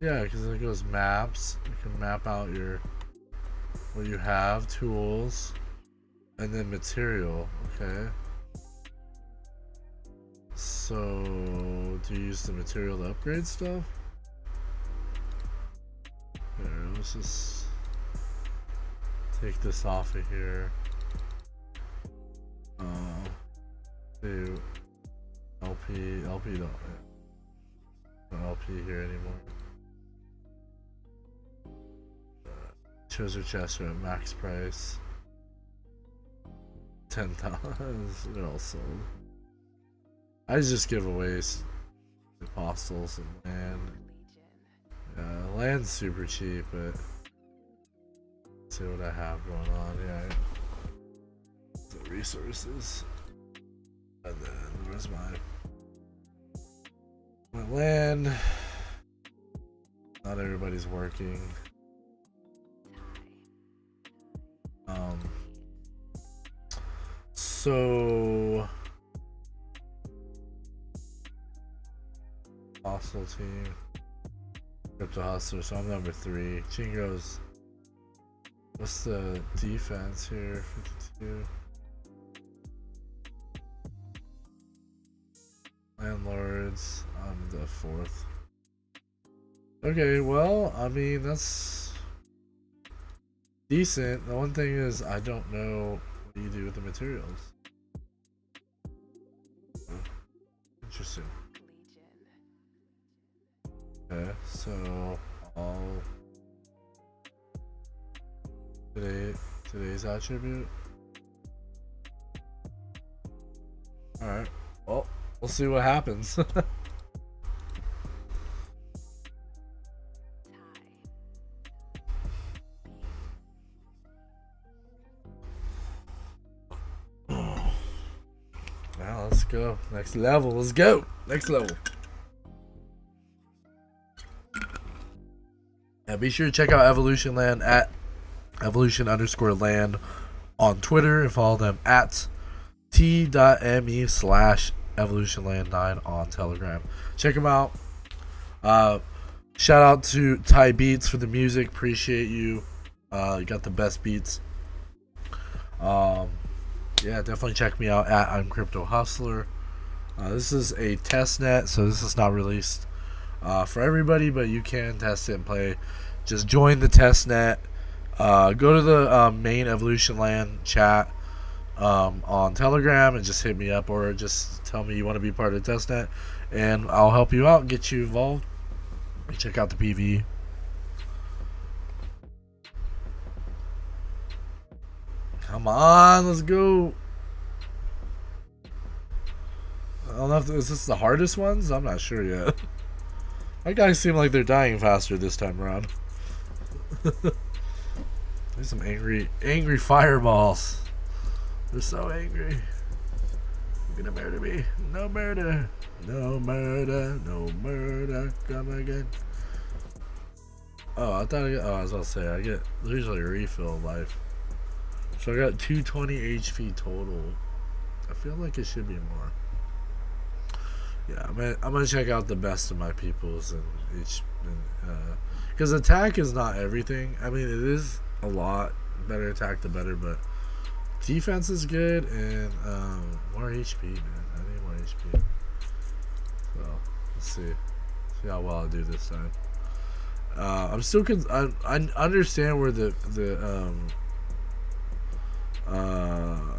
A: Yeah, because it goes maps. You can map out your what you have, tools, and then material. Okay. So do you use the material to upgrade stuff? Here, let's just take this off of here. Do LP don't LP here anymore. Treasure chests are at max price. 10,000. They're all sold. I just give away apostles and land. Yeah, land's super cheap, but let's see what I have going on. Yeah, the resources, and then where's my Land. Not everybody's working. So hostile team. Crypto Hustler, so I'm number 3. Chingo's. What's the defense here? 52. Landlords, I'm the 4th. Okay, well, I mean, that's decent. The one thing is, I don't know what you do with the materials. Interesting. Okay, so all today's attribute. Alright, well, we'll see what happens. Now let's go. Next level. Let's go. Next level. Yeah, be sure to check out Evolution Land at evolution_land on Twitter and follow them at t.me/evolutionland9 on Telegram. Check them out. Shout out to Ty Beats for the music. Appreciate you. You got the best beats. Yeah, definitely check me out at I'm Crypto Hustler. This is a test net, so this is not released for everybody, but you can test it and play. Just join the test net. Go to the main Evolution Land chat on Telegram and just hit me up, or just tell me you want to be part of the test net, and I'll help you out and get you involved. Check out the PV. Come on, let's go. I don't know if is this the hardest ones. I'm not sure yet. My guys seem like they're dying faster this time around. There's some angry fireballs. They're so angry. You're gonna murder me. No murder. No murder. No murder. Come again. Oh, I thought I was about to say I get usually a refill of life. So I got 220 HP total. I feel like it should be more. Yeah, I'm gonna check out the best of my peoples and each, because attack is not everything. I mean, it is a lot better attack the better, but defense is good and more HP, man. I need more HP. So let's see how well I do this time. I'm still I understand where the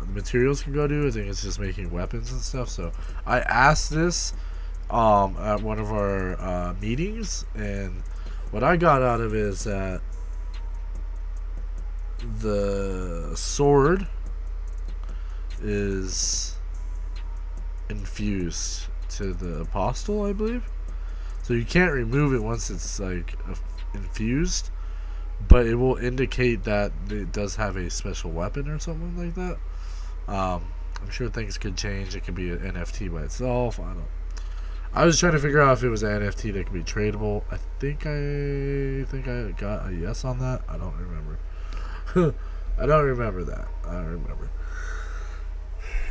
A: materials can go to. I think it's just making weapons and stuff. So I asked this at one of our meetings, and what I got out of it is that the sword is infused to the apostle, I believe. So you can't remove it once it's like infused, but it will indicate that it does have a special weapon or something like that. I'm sure things could change. It could be an NFT by itself. I was trying to figure out if it was an NFT that could be tradable. I think I got a yes on that. I don't remember. I don't remember that. I don't remember.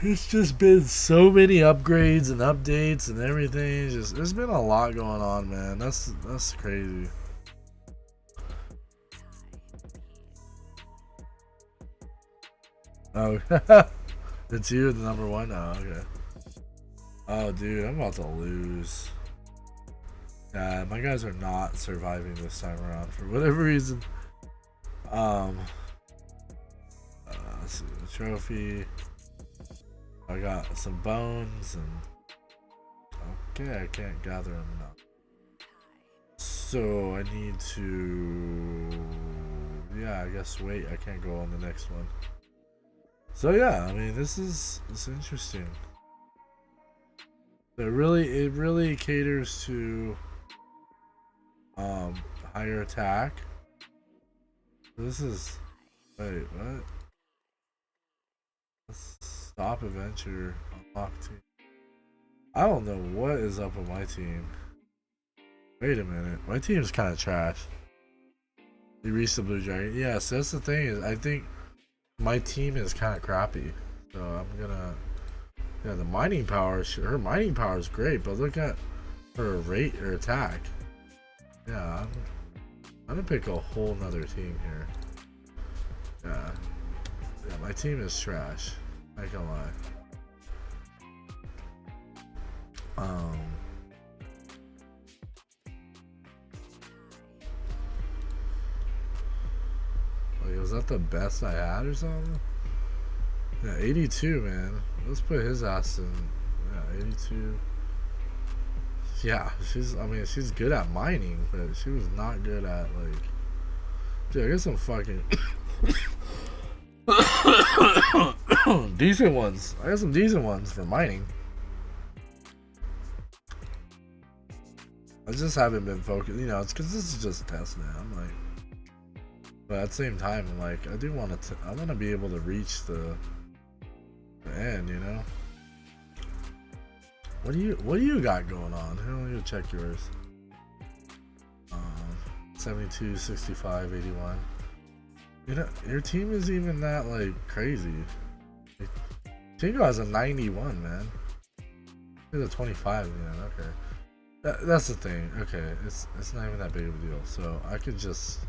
A: It's just been so many upgrades and updates and everything. Just there's been a lot going on, man. That's crazy. Oh, it's you, the number 1. Oh, okay. Oh, dude, I'm about to lose. Yeah, my guys are not surviving this time around for whatever reason. Let's see the trophy. I got some bones and okay, I can't gather them now. So I need to, yeah, I guess wait. I can't go on the next one. So yeah, I mean it's interesting. It really caters to higher attack. This is wait, what? Let's stop adventure unlock team. I don't know what is up with my team. Wait a minute. My team's kind of trash. You reached the blue dragon. Yes, that's the thing. Is I think my team is kind of crappy. So I'm gonna. Yeah, the mining power. Her mining power is great, but look at her rate or attack. Yeah, I'm gonna pick a whole nother team here. Yeah, my team is trash. I can't lie. Like, was that the best I had or something? Yeah, 82, man. Let's put his ass in. Yeah, 82. Yeah, I mean, she's good at mining, but she was not good at, like... Dude, I got some fucking... decent ones. I got some decent ones for mining. I just haven't been focused, you know, it's because this is just a test now. I'm like... But at the same time, I'm like, I do want to... I want to be able to reach the end, you know? What do you got going on? Let me go check yours. 72, 65, 81. You know, your team is even that like crazy. Tingo has a 91, man. He's a 25, man. Okay, that's the thing. Okay, it's not even that big of a deal. So I could just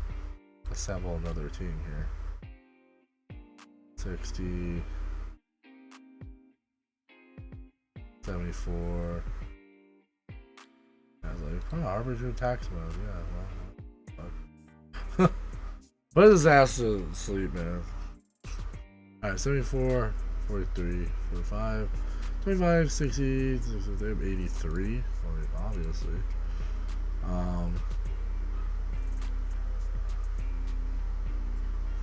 A: assemble another team here. 60. 74. I was like, oh, arbitrary tax mode. Yeah, well, put his ass to sleep, man. Alright, 74, 43, 45, 25, 60, 83. Well, obviously.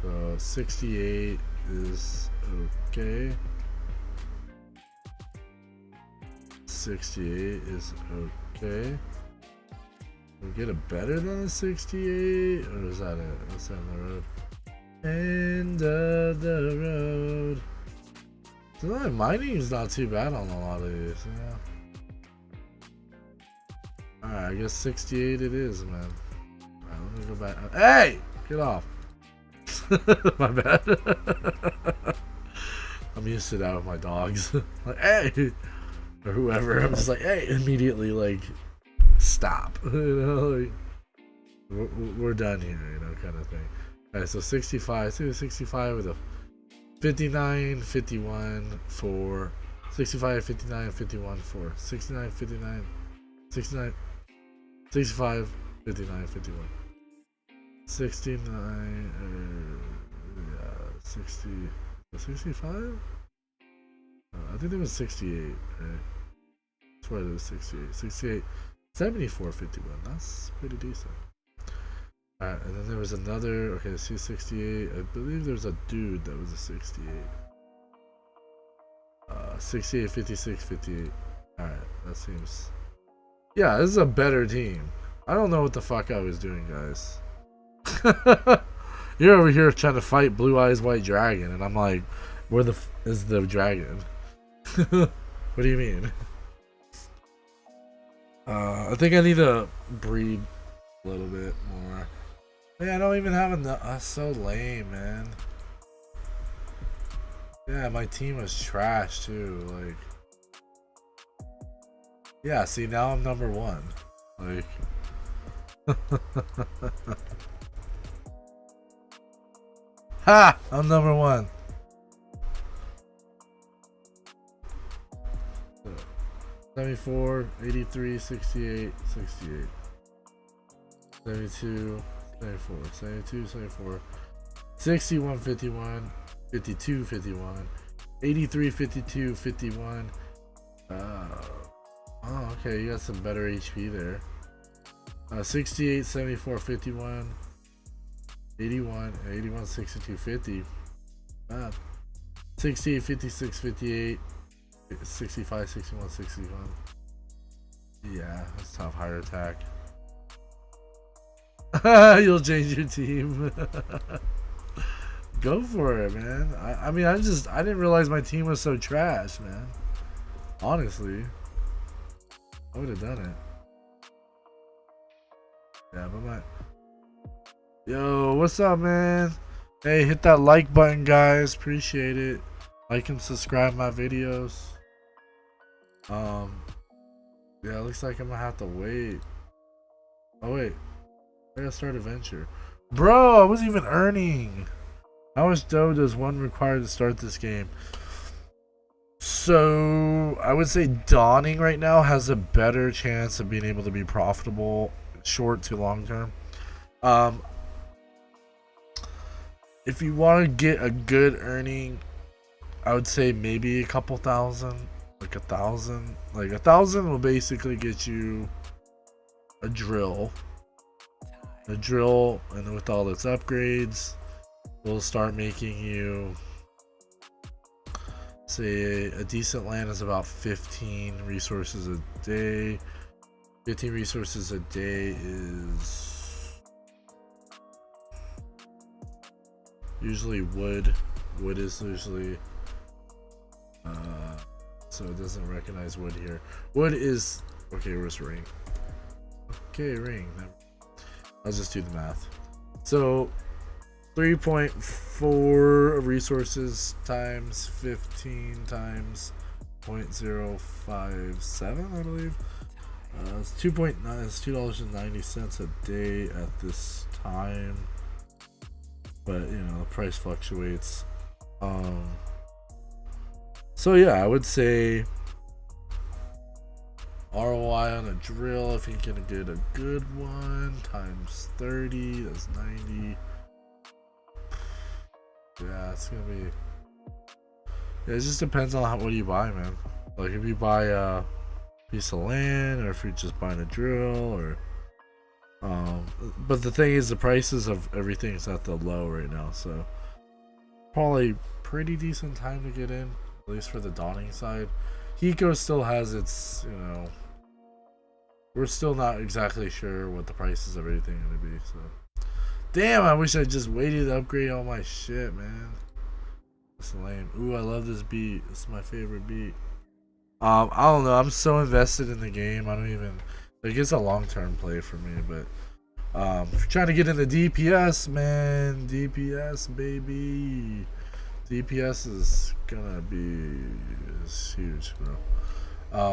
A: So 68 is okay. 68 is okay. We get a better than a 68, or is that it? Let's end the road. End of the road. So that mining is not too bad on a lot of these, yeah. Alright, I guess 68 it is, man. Alright, let me go back. Hey! Get off! My bad. I'm used to that with my dogs. Like, hey! Or whoever, I'm just like, hey, immediately, like, stop, you know, like, we're done here, you know, kind of thing. Alright, so 65, 65 with a 59, 51, 4, 65, 59, 51, 4, 69, 59, 69, 65, 59, 51, 69, yeah, 60, 65? I think it was 68, right? I swear it was 68. 68, 74, 51. That's pretty decent. Alright, and then there was another, okay, C68. I believe there's a dude that was a 68. 68, 56, 58. Alright, that seems... Yeah, this is a better team. I don't know what the fuck I was doing, guys. You're over here trying to fight Blue Eyes White Dragon, and I'm like, where the f is the dragon? What do you mean? I think I need to breed a little bit more. Yeah, I don't even have enough. That's so lame, man. Yeah, my team was trash too. Like, yeah. See, now I'm number 1. Like, ha! I'm number 1. 74, 83, 68, 68, 72, 74, 72, 74, 61, 51, 52, 51, 83, 52, 51. Oh, okay, you got some better HP there. 68, 74, 51, 81, 81, 62, 50. Bad. 68, 56, 58. 65, 61, 61. Yeah, that's tough. Higher attack. You'll change your team. Go for it, man. I mean, I didn't realize my team was so trash, man. Honestly, I would have done it. Yeah, but my. Yo, what's up, man? Hey, hit that like button, guys. Appreciate it. Like and subscribe my videos. Yeah, it looks like I'm gonna have to wait. Oh wait, I gotta start a venture, bro. I wasn't even earning. How much dough does one require to start this game? So I would say Dawning right now has a better chance of being able to be profitable short to long term. If you want to get a good earning, I would say maybe a couple thousand, like 1,000. Like 1,000 will basically get you a drill, and with all its upgrades, will start making you. Say a decent land is about 15 resources a day. 15 resources a day is usually wood. Wood is usually so it doesn't recognize wood here. Wood is okay. Where's ring? Okay, ring. I'll just do the math. So 3.4 resources times 15 times 0.057, I believe. It's 2.9. It's $2.90 a day at this time, but you know the price fluctuates. So yeah, I would say ROI on a drill, if you can get a good one, times 30. That's 90. Yeah, it's gonna be. Yeah, it just depends on what you buy, man. Like if you buy a piece of land, or if you're just buying a drill, or but the thing is, the prices of everything is at the low right now, so probably pretty decent time to get in, at least for the Dawning side. Hiko still has its, you know, we're still not exactly sure what the prices of everything are gonna be, so. Damn, I wish I just waited to upgrade all my shit, man. That's lame. Ooh, I love this beat. This is my favorite beat. I don't know. I'm so invested in the game. I don't even. Like, it's a long-term play for me, but if you're trying to get into DPS, man, DPS, baby. DPS is gonna be huge, bro.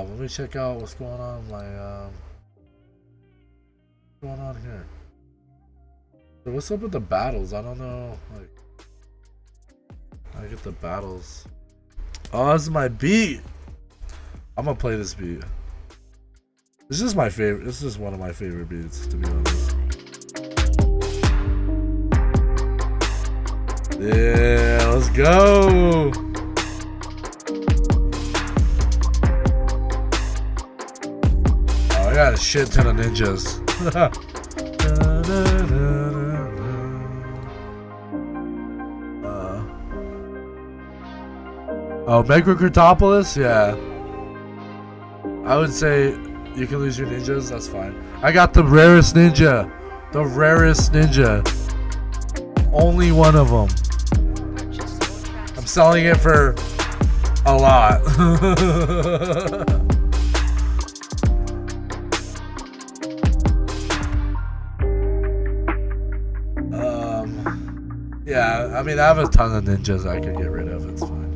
A: Let me check out what's going on. What's going on here? So what's up with the battles? I don't know. Like, I get the battles. Oh, this is my beat. I'm gonna play this beat. This is my favorite. This is one of my favorite beats, to be honest. Yeah, let's go. Oh, I got a shit ton of ninjas. Oh, Megacritopolis? Yeah. I would say you can lose your ninjas, that's fine. I got the rarest ninja. The rarest ninja. Only one of them. I'm selling it for a lot. Yeah, I mean, I have a ton of ninjas I could get rid of, it's fine.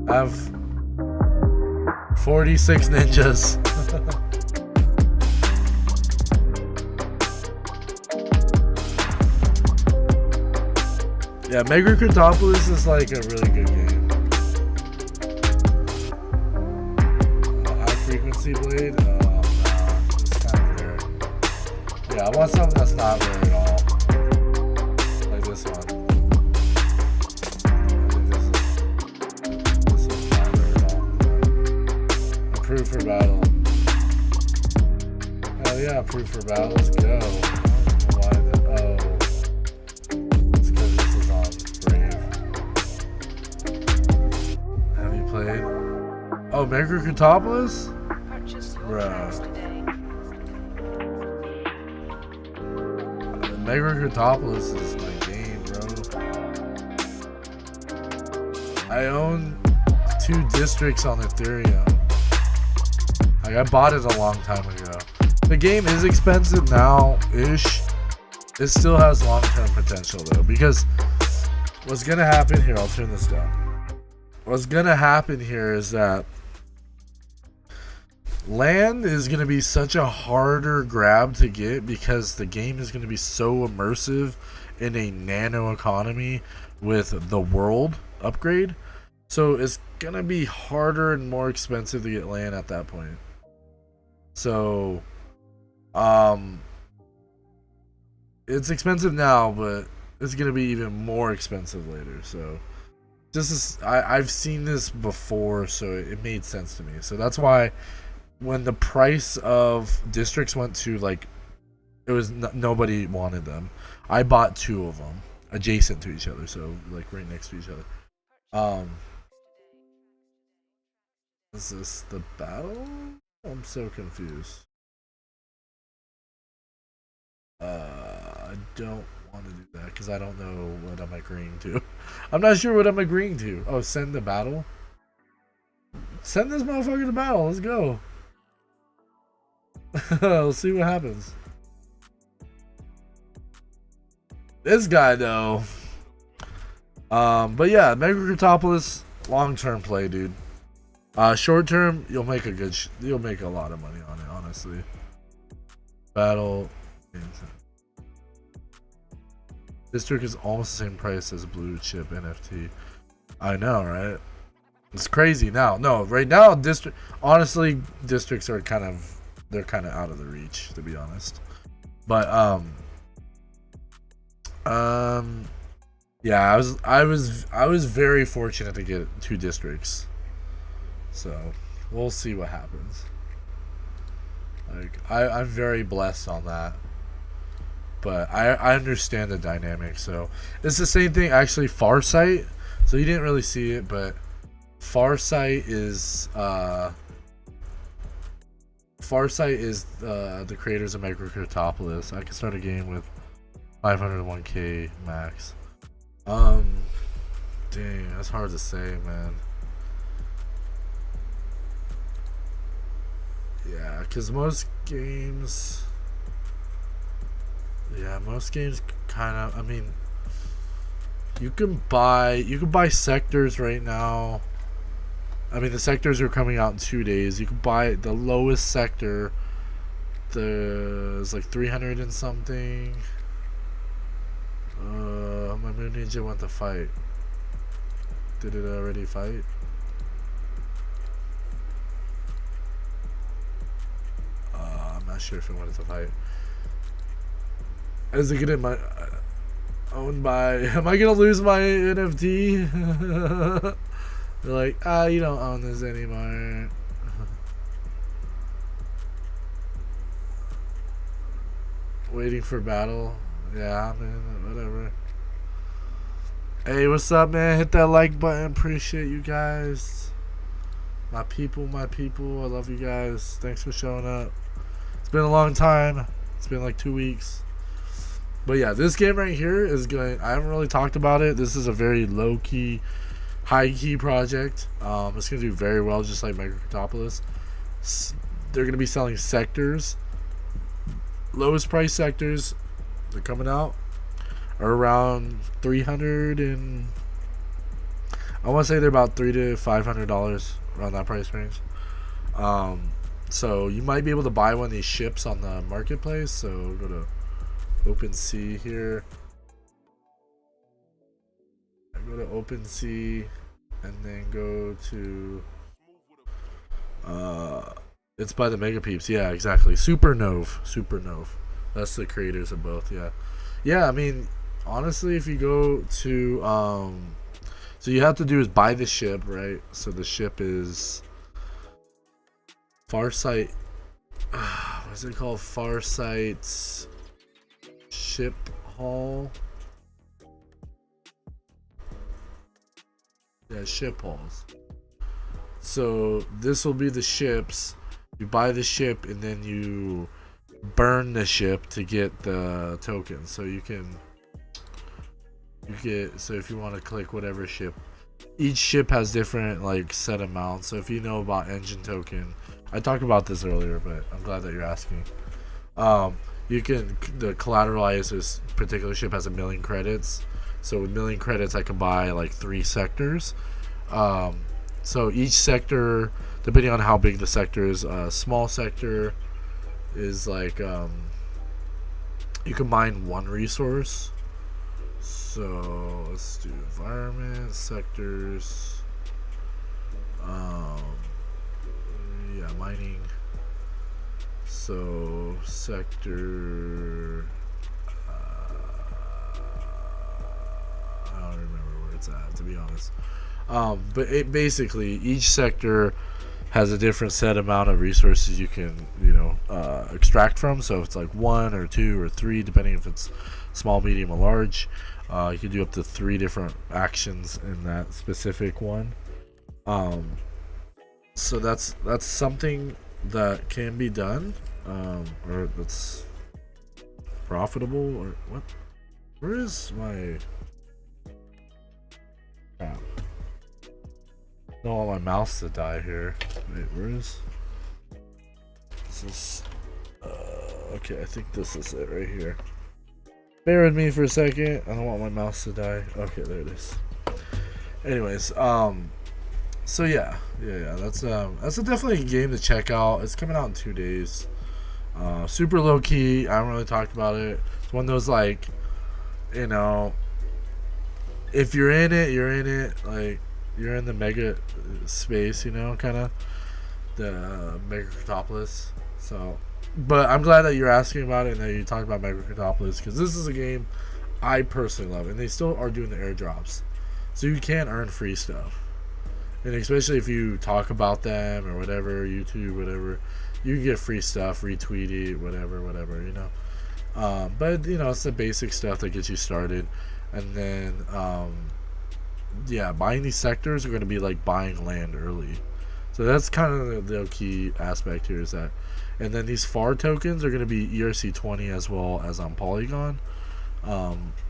A: I have 46 ninjas. Yeah, Megacritopolis is like a really good game. High frequency blade? Oh, no, it's kind of rare. Yeah, I want something that's not rare at all. Like this one. Approved for battle. Hell yeah, approved for battle. Let's go. I don't know why that. Oh. It's because this is on Brave. Have you played? Oh, Megacritopolis? Bruh. Megacritopolis is my game, bro. I own 2 districts on Ethereum. Like, I bought it a long time ago. The game is expensive now-ish. It still has long-term potential though, because what's gonna happen here, I'll turn this down. What's gonna happen here is that land is gonna be such a harder grab to get because the game is gonna be so immersive in a nano economy with the world upgrade. So it's gonna be harder and more expensive to get land at that point. So it's expensive now, but it's gonna be even more expensive later. So this is I've seen this before, so it made sense to me. So that's why when the price of districts went to, like, it was nobody wanted them, I bought 2 of them adjacent to each other, so like right next to each other. Is this the battle? I'm so confused. I don't want to do that because I don't know what I'm agreeing to. I'm not sure what I'm agreeing to. Oh, send the battle? Send this motherfucker to battle. Let's go. Let's see what happens. This guy though. But yeah, Megacritopolis, long-term play, dude. Short-term, you'll make you'll make a lot of money on it, honestly. Battle. District is almost the same price as blue chip NFT. I know, right? It's crazy now. No, right now honestly, districts are they're kind of out of the reach, to be honest. But yeah, I was very fortunate to get 2 districts. So we'll see what happens. Like, I'm very blessed on that. But I understand the dynamic. So it's the same thing, actually. Farsight. So you didn't really see it, but Farsight is the creators of Megacritopolis. I can start a game with 501k max. Dang, that's hard to say, man. Yeah, because most games kind of, I mean, you can buy sectors right now. I mean, the sectors are coming out in 2 days. You can buy the lowest sector. It's like 300 and something. My Moon Ninja went to fight. Did it already fight? I'm not sure if it wanted to fight. Is it gonna owned by? Am I gonna lose my NFT? They're like, you don't own this anymore. Waiting for battle. Yeah, man, whatever. Hey, what's up, man? Hit that like button. Appreciate you guys. My people. I love you guys. Thanks for showing up. It's been a long time. It's been like 2 weeks. But yeah, this game right here is going. I haven't really talked about it. This is a very low key, high key project. It's gonna do very well, just like Megacritopolis. They're gonna be selling sectors. Lowest price sectors. They're coming out are around 300 and I want to say they're about $300 to $500 around that price range. So you might be able to buy one of these ships on the marketplace. So go to OpenSea here. I go to OpenSea and then go to it's by the Mega Peeps. Yeah, exactly. Supernova. That's the creators of both. Yeah. I mean, honestly, if you go to so you have to do is buy the ship, right? So the ship is Farsight. What is it called? Farsight's Ship Hall. Yeah, ship halls. So this will be the ships. You buy the ship and then you burn the ship to get the tokens. So you get, so if you want to click whatever ship, each ship has different like set amounts. So if you know about engine token, I talked about this earlier, but I'm glad that you're asking. You can the collateralize this particular ship has 1,000,000 credits. So with 1,000,000 credits, I can buy like 3 sectors. So each sector, depending on how big the sector is, a small sector is like you can mine 1 resource. So let's do environment sectors. Yeah, mining. So sector. I don't remember where it's at, to be honest. But it basically each sector has a different set amount of resources you can extract from. So if it's like 1 or 2 or 3, depending if it's small, medium, or large, you can do up to 3 different actions in that specific one. So that's something that can be done, or that's profitable, or what? Where is my? Crap. I don't want my mouse to die here. Wait, where is? This is. Okay, I think this is it right here. Bear with me for a second. I don't want my mouse to die. Okay, there it is. Anyways, so yeah, that's definitely a game to check out. It's coming out in 2 days. Super low key. I haven't really talked about it. It's one of those, like, if you're in it, you're in it. Like, you're in the mega space, kind of the mega Cryptopolis. So, but I'm glad that you're asking about it and that you talked about mega Cryptopolis, because this is a game I personally love, and they still are doing the airdrops, so you can earn free stuff. And especially if you talk about them or whatever, YouTube, whatever, you can get free stuff, retweet it, whatever. But it's the basic stuff that gets you started. And then, buying these sectors are going to be like buying land early. So that's kind of the key aspect here, is that. And then these FAR tokens are going to be ERC20 as well as on Polygon,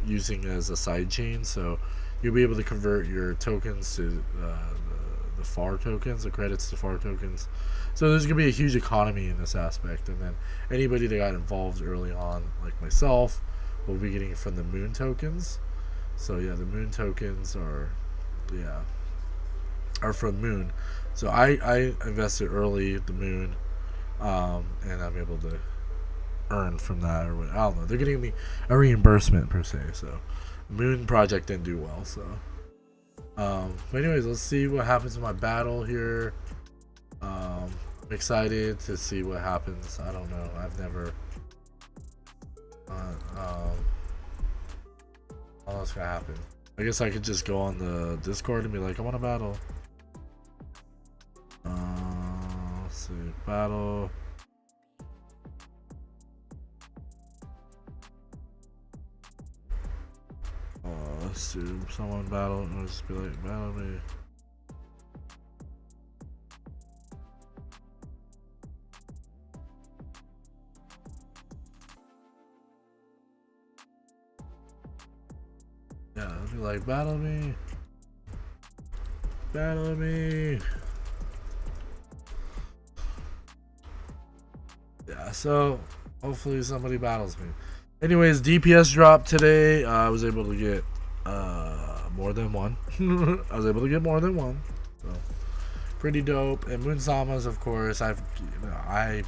A: using as a side chain. So you'll be able to convert your tokens to the FAR tokens, the credits to FAR tokens. So there's going to be a huge economy in this aspect. And then anybody that got involved early on, like myself, will be getting it from the Moon tokens. So yeah, the Moon tokens are from Moon. So I invested early the Moon, and I'm able to earn from that, or what, I don't know. They're getting me a reimbursement per se. So the Moon project didn't do well. So, but anyways, let's see what happens in my battle here. I'm excited to see what happens. I don't know. I've never. I don't know what's gonna happen. I guess I could just go on the Discord and be like, I want a battle. Let's see, battle. Let's see, someone battle. I'll just be like, battle me. Yeah, I'll be like, battle me. Battle me. Yeah, so hopefully somebody battles me. Anyways, DPS dropped today. I was able to get more than one. I was able to get more than one. So pretty dope. And Moon Samas, of course, I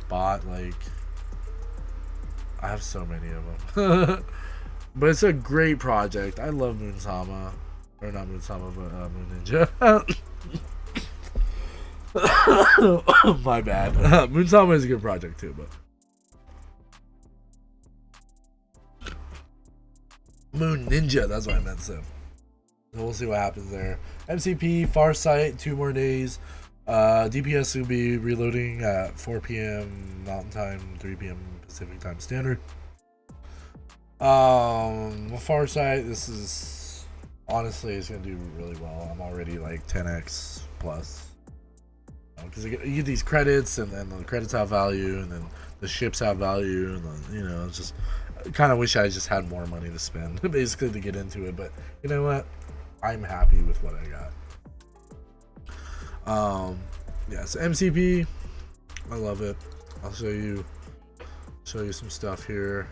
A: bought, like, I have so many of them. But it's a great project. I love Moon Sama. Or not Moon Sama, but Moon Ninja. My bad. Moon Sama is a good project too, but Moon Ninja, that's what I meant. So we'll see what happens there. MCP, Farsight, 2 more days. DPS will be reloading at 4 p.m. Mountain Time, 3 p.m. Pacific Time Standard. Farsight, this is honestly, it's gonna do really well. I'm already like 10x plus, because you get these credits, and then the credits have value, and then the ships have value, and then, it's just, I kind of wish I just had more money to spend basically to get into it. But you know what, I'm happy with what I got. So MCP, I love it. I'll show you some stuff here.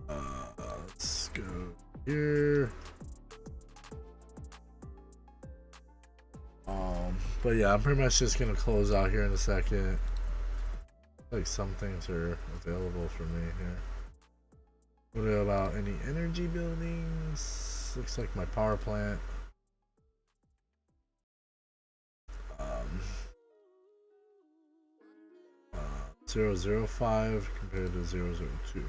A: Let's go here. But yeah, I'm pretty much just gonna close out here in a second. Like some things are available for me here. What about any energy buildings? Looks like my power plant. 005 compared to 002.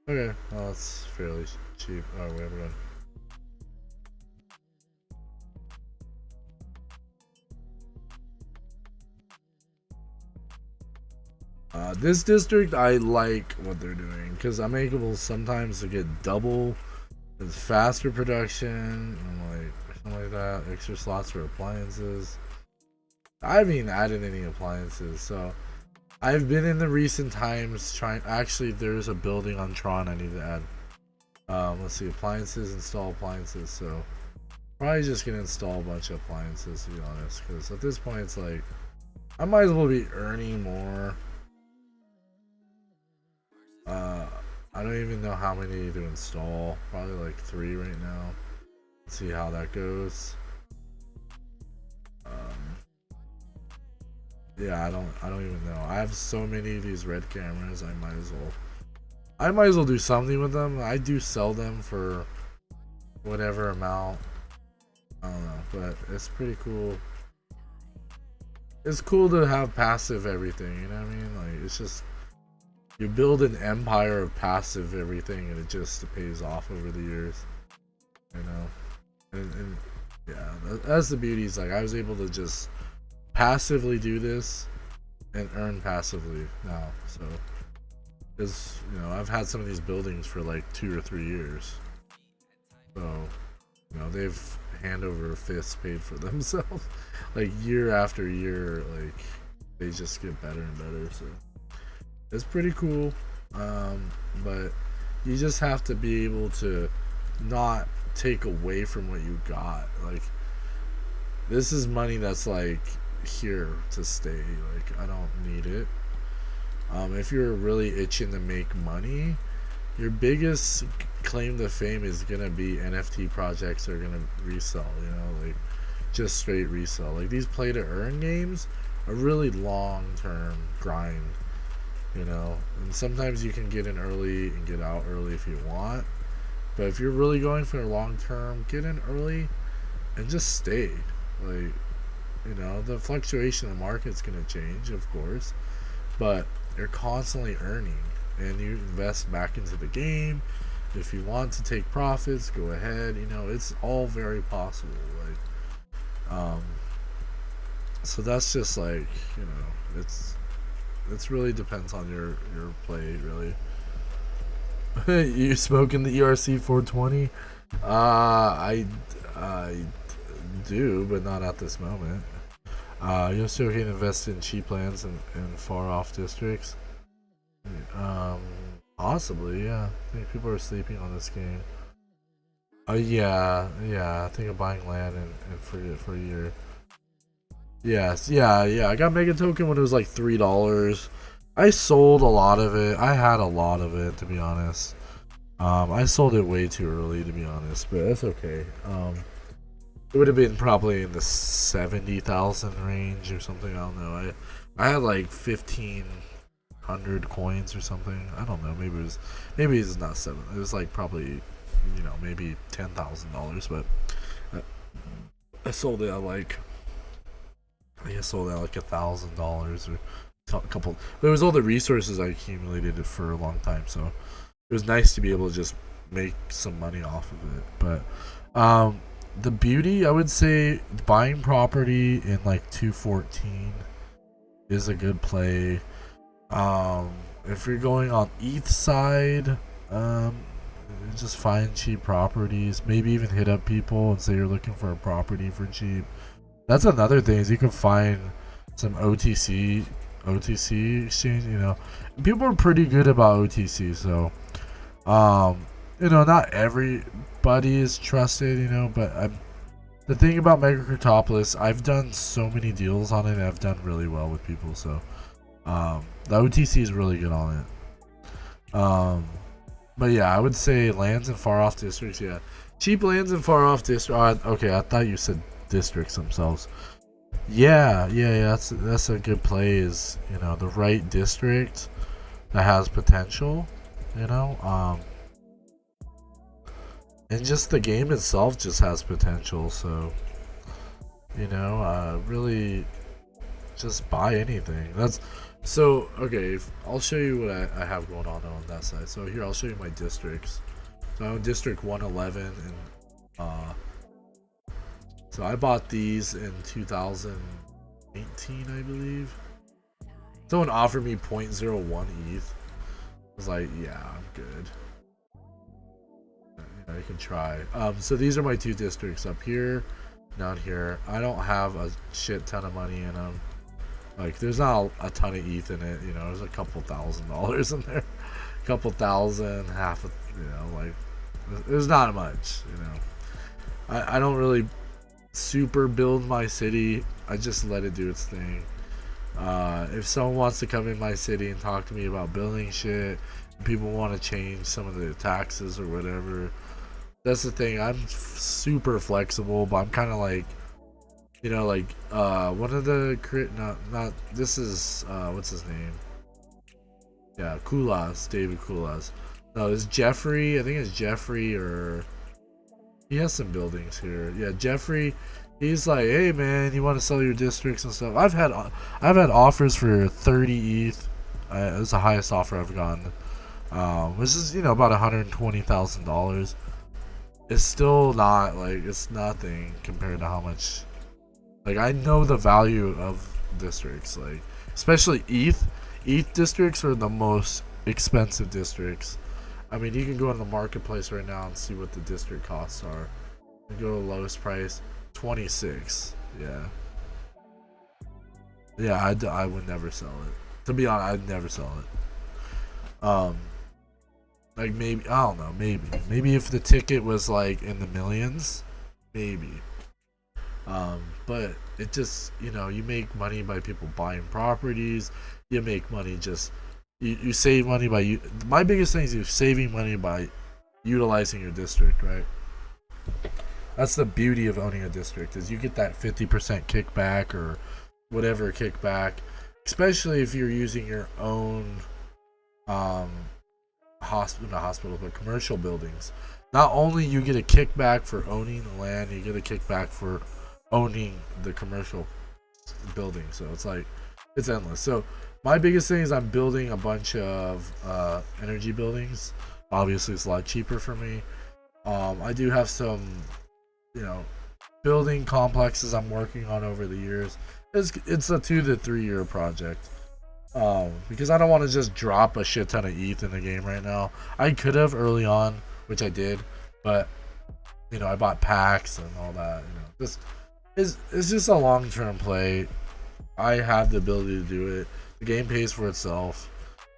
A: Okay, well that's fairly cheap. Oh, we have one. This district, I like what they're doing because I'm able sometimes to get double, with faster production, and like something like that. Extra slots for appliances. I haven't even added any appliances, so I've been in the recent times trying. Actually, there's a building on Tron I need to add. Let's see, appliances, install appliances. So probably just gonna install a bunch of appliances to be honest, because at this point it's like I might as well be earning more. I don't even know how many to install. Probably like 3 right now. Let's see how that goes. Yeah, I don't even know. I have so many of these red cameras. I might as well do something with them. I do sell them for whatever amount. I don't know, but it's pretty cool. It's cool to have passive everything, you know what I mean? Like, it's just, you build an empire of passive everything and it just pays off over the years, you know? And yeah, that's the beauty. Is like I was able to just passively do this and earn passively now. So, because, you know, I've had some of these buildings for like 2 or 3 years. So, you know, they've hand over fists paid for themselves. Like year after year, like they just get better and better. So it's pretty cool. But you just have to be able to not take away from what you got. Like, this is money that's like here to stay. Like, I don't need it. If you're really itching to make money, your biggest claim to fame is gonna be NFT projects are gonna resell, you know, like just straight resell. Like these play to earn games are really long term grind, you know, and sometimes you can get in early and get out early if you want, but if you're really going for a long term, get in early and just stay. Like, you know, the fluctuation in the market's gonna change, of course, but you're constantly earning and you invest back into the game. If you want to take profits, go ahead. You know, it's all very possible. Like, so that's just like, you know, it's really depends on your play, really. You smoking the ERC 420? I do, but not at this moment. You're still can invest in cheap lands in far off districts. Possibly, yeah. I think people are sleeping on this game. Yeah. I think of buying land and for a year. Yes, yeah. I got Mega Token when it was like $3. I sold a lot of it. I had a lot of it, to be honest. I sold it way too early, to be honest, but that's okay. It would have been probably in the 70,000 range or something. I don't know. I had like 1,500 coins or something. I don't know. Maybe it's not 7. It was like probably, you know, maybe $10,000. But I sold it at like, I think I sold it at like $1,000 or a couple. But it was all the resources I accumulated for a long time. So it was nice to be able to just make some money off of it. But the beauty, I would say, buying property in like 214 is a good play. If you're going on ETH side, just find cheap properties. Maybe even hit up people and say you're looking for a property for cheap. That's another thing, is you can find some OTC exchange. You know, people are pretty good about OTC. So, you know, not everybody is trusted. You know, but The thing about Mega Cryptopolis, I've done so many deals on it, and I've done really well with people. So the OTC is really good on it. But yeah, I would say lands in far off districts. Yeah, cheap lands in far off districts. Okay, I thought you said districts themselves. Yeah. That's a good play. Is the right district that has potential. And just the game itself just has potential. So really just buy anything. That's so okay. I'll show you what I have going on that side. So here I'll show you my districts. So I'm in District 111, and so I bought these in 2018, I believe. Someone offered me 0.01 ETH. I was like, yeah, I'm good. You can try. So these are my two districts up here, down here. I don't have a shit ton of money in them. Like, there's not a ton of ETH in it. There's a couple $1,000s in there, a couple thousand, half. Like, there's not much. I don't really super build my city. I just let it do its thing. If someone wants to come in my city and talk to me about building shit, and people want to change some of the taxes or whatever, that's the thing. I'm super flexible, but I'm kind of like, one of the not this is what's his name? Yeah, Kulas, David Kulas. No, it's Jeffrey. I think it's Jeffrey, or he has some buildings here. Yeah, Jeffrey. He's like, hey man, you want to sell your districts and stuff? I've had offers for 30 ETH. It's the highest offer I've gotten, which is about $120,000. It's still not like, it's nothing compared to how much. Like, I know the value of districts, like especially ETH. ETH districts are the most expensive districts. I mean, you can go on the marketplace right now and see what the district costs are. You go to the lowest price, 26. Yeah, I would never sell it. To be honest, I'd never sell it. Like, maybe, I don't know, maybe if the ticket was like in the millions, maybe. But it just, you make money by people buying properties. You make money just, you save money by my biggest thing is you're saving money by utilizing your district, right? That's the beauty of owning a district, is you get that 50% kickback or whatever kickback, especially if you're using your own not hospital, but commercial buildings. Not only you get a kickback for owning the land, you get a kickback for owning the commercial building. So it's like, it's endless. So my biggest thing is I'm building a bunch of energy buildings. Obviously it's a lot cheaper for me. I do have some building complexes I'm working on over the years. It's a 2 to 3 year project, because I don't want to just drop a shit ton of ETH in the game right now. I could have early on, which I did, but I bought packs and all that. This it's just a long-term play. I have the ability to do it. The game pays for itself,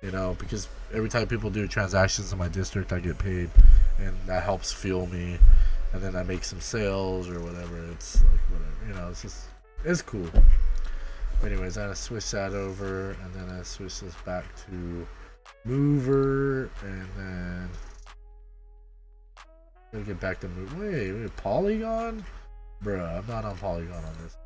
A: because every time people do transactions in my district, I get paid, and that helps fuel me. And then I make some sales or whatever. It's like whatever, it's cool. Anyways, I'm gonna switch that over, and then I switch this back to mover, and then gonna get back to move. Wait, Polygon, bruh. I'm not on Polygon on this.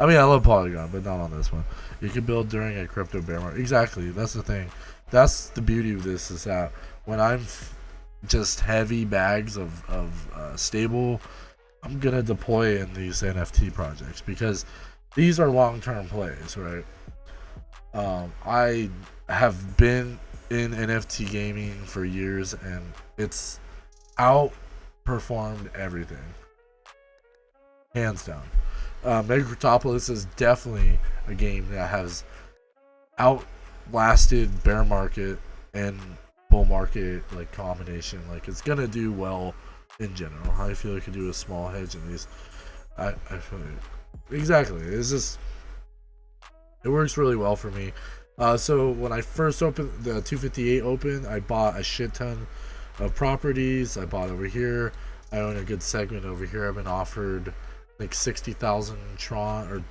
A: I mean, I love Polygon, but not on this one. You can build during a crypto bear market. Exactly. That's the thing. That's the beauty of this, is that when I'm just heavy bags of stable, I'm gonna deploy in these NFT projects, because these are long-term plays, right? I have been in NFT gaming for years, and it's outperformed everything, hands down. Mega Cryptopolis is definitely a game that has outlasted bear market and bull market combination. Like, it's gonna do well in general. I feel like I could do a small hedge in these. I feel like, exactly. It's just, it works really well for me. So when I first opened the 258 open, I bought a shit ton of properties. I bought over here. I own a good segment over here. I've been offered like 60,000 Tron or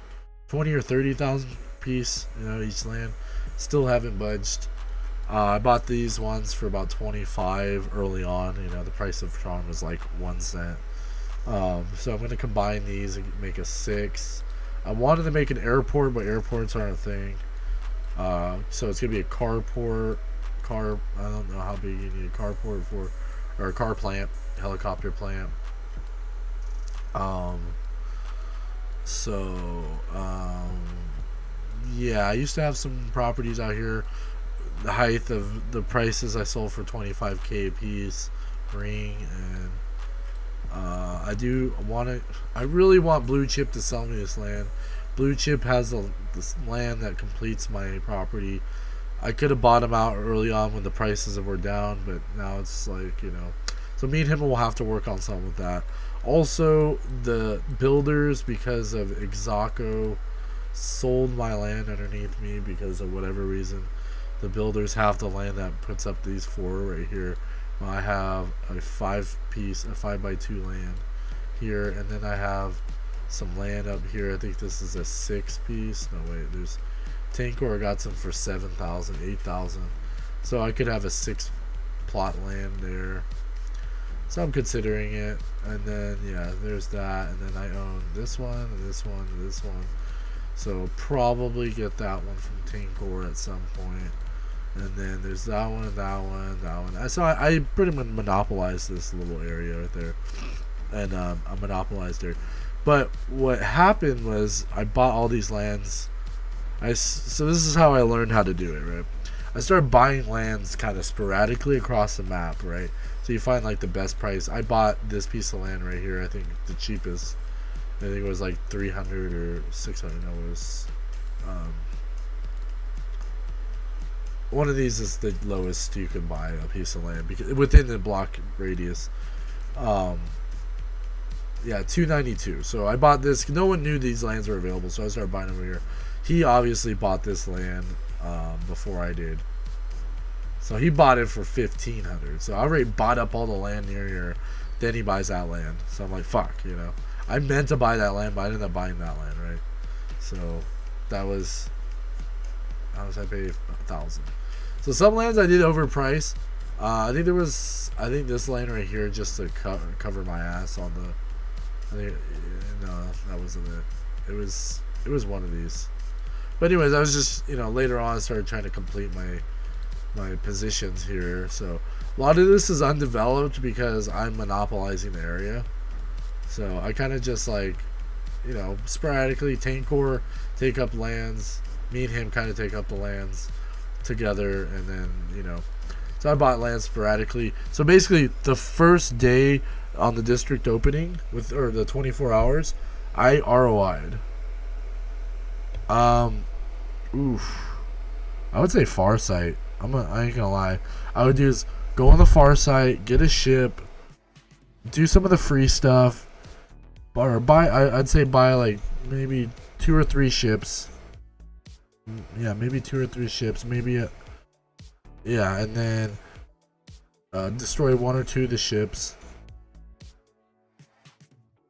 A: 20 or 30,000 piece, each land. Still haven't budged. I bought these ones for about 25 early on. The price of Tron was like 1 cent. So I'm gonna combine these and make a 6. I wanted to make an airport, but airports aren't a thing. So it's gonna be a carport. I don't know how big you need a carport for, or a car plant, helicopter plant. So yeah, I used to have some properties out here. The height of the prices I sold for 25K a piece, ring, and I really want Blue Chip to sell me this land. Blue Chip has this land that completes my property. I could have bought him out early on when the prices were down, but now it's like, So me and him will have to work on something with that. Also, the builders, because of Exaco, sold my land underneath me because of whatever reason. The builders have the land that puts up these 4 right here. I have a 5x2 land here, and then I have some land up here. I think this is a 6 piece. No, wait, there's Tankor got some for 7,000, 8,000. So I could have a 6 plot land there. So I'm considering it. And then, yeah, there's that. And then I own this one, and this one, and this one. So probably get that one from Tankor at some point. And then there's that one, and that one, that one. So I pretty much monopolized this little area right there. And I monopolized it. But what happened was I bought all these lands. So this is how I learned how to do it, right? I started buying lands kind of sporadically across the map, right? So you find like the best price. I bought this piece of land right here. I think the cheapest. I think it was like 300 or 600. No, it was one of these is the lowest you can buy a piece of land because within the block radius. Yeah, 292. So I bought this. No one knew these lands were available, so I started buying over here. He obviously bought this land before I did. So he bought it for 1,500. So I already bought up all the land near here. Then he buys that land. So I'm like, fuck, I meant to buy that land, but I ended up buying that land, right? So that was how much I paid? 1,000. So some lands I did overprice. I think this land right here just to cover my ass on the. No, that wasn't it. It was one of these. But anyways, I was just later on I started trying to complete my positions here. So a lot of this is undeveloped because I'm monopolizing the area. So I kind of just like sporadically Tankor take up lands. Me and him kind of take up the lands together, and then so I bought land sporadically. So basically the first day on the district opening or the 24 hours, I ROI'd. Oof. I would say far site. I ain't gonna lie. I would go on the far site, get a ship, do some of the free stuff, or I'd say buy like maybe 2 or 3 ships. Yeah, maybe 2 or 3 ships. Maybe yeah, and then destroy 1 or 2 of the ships.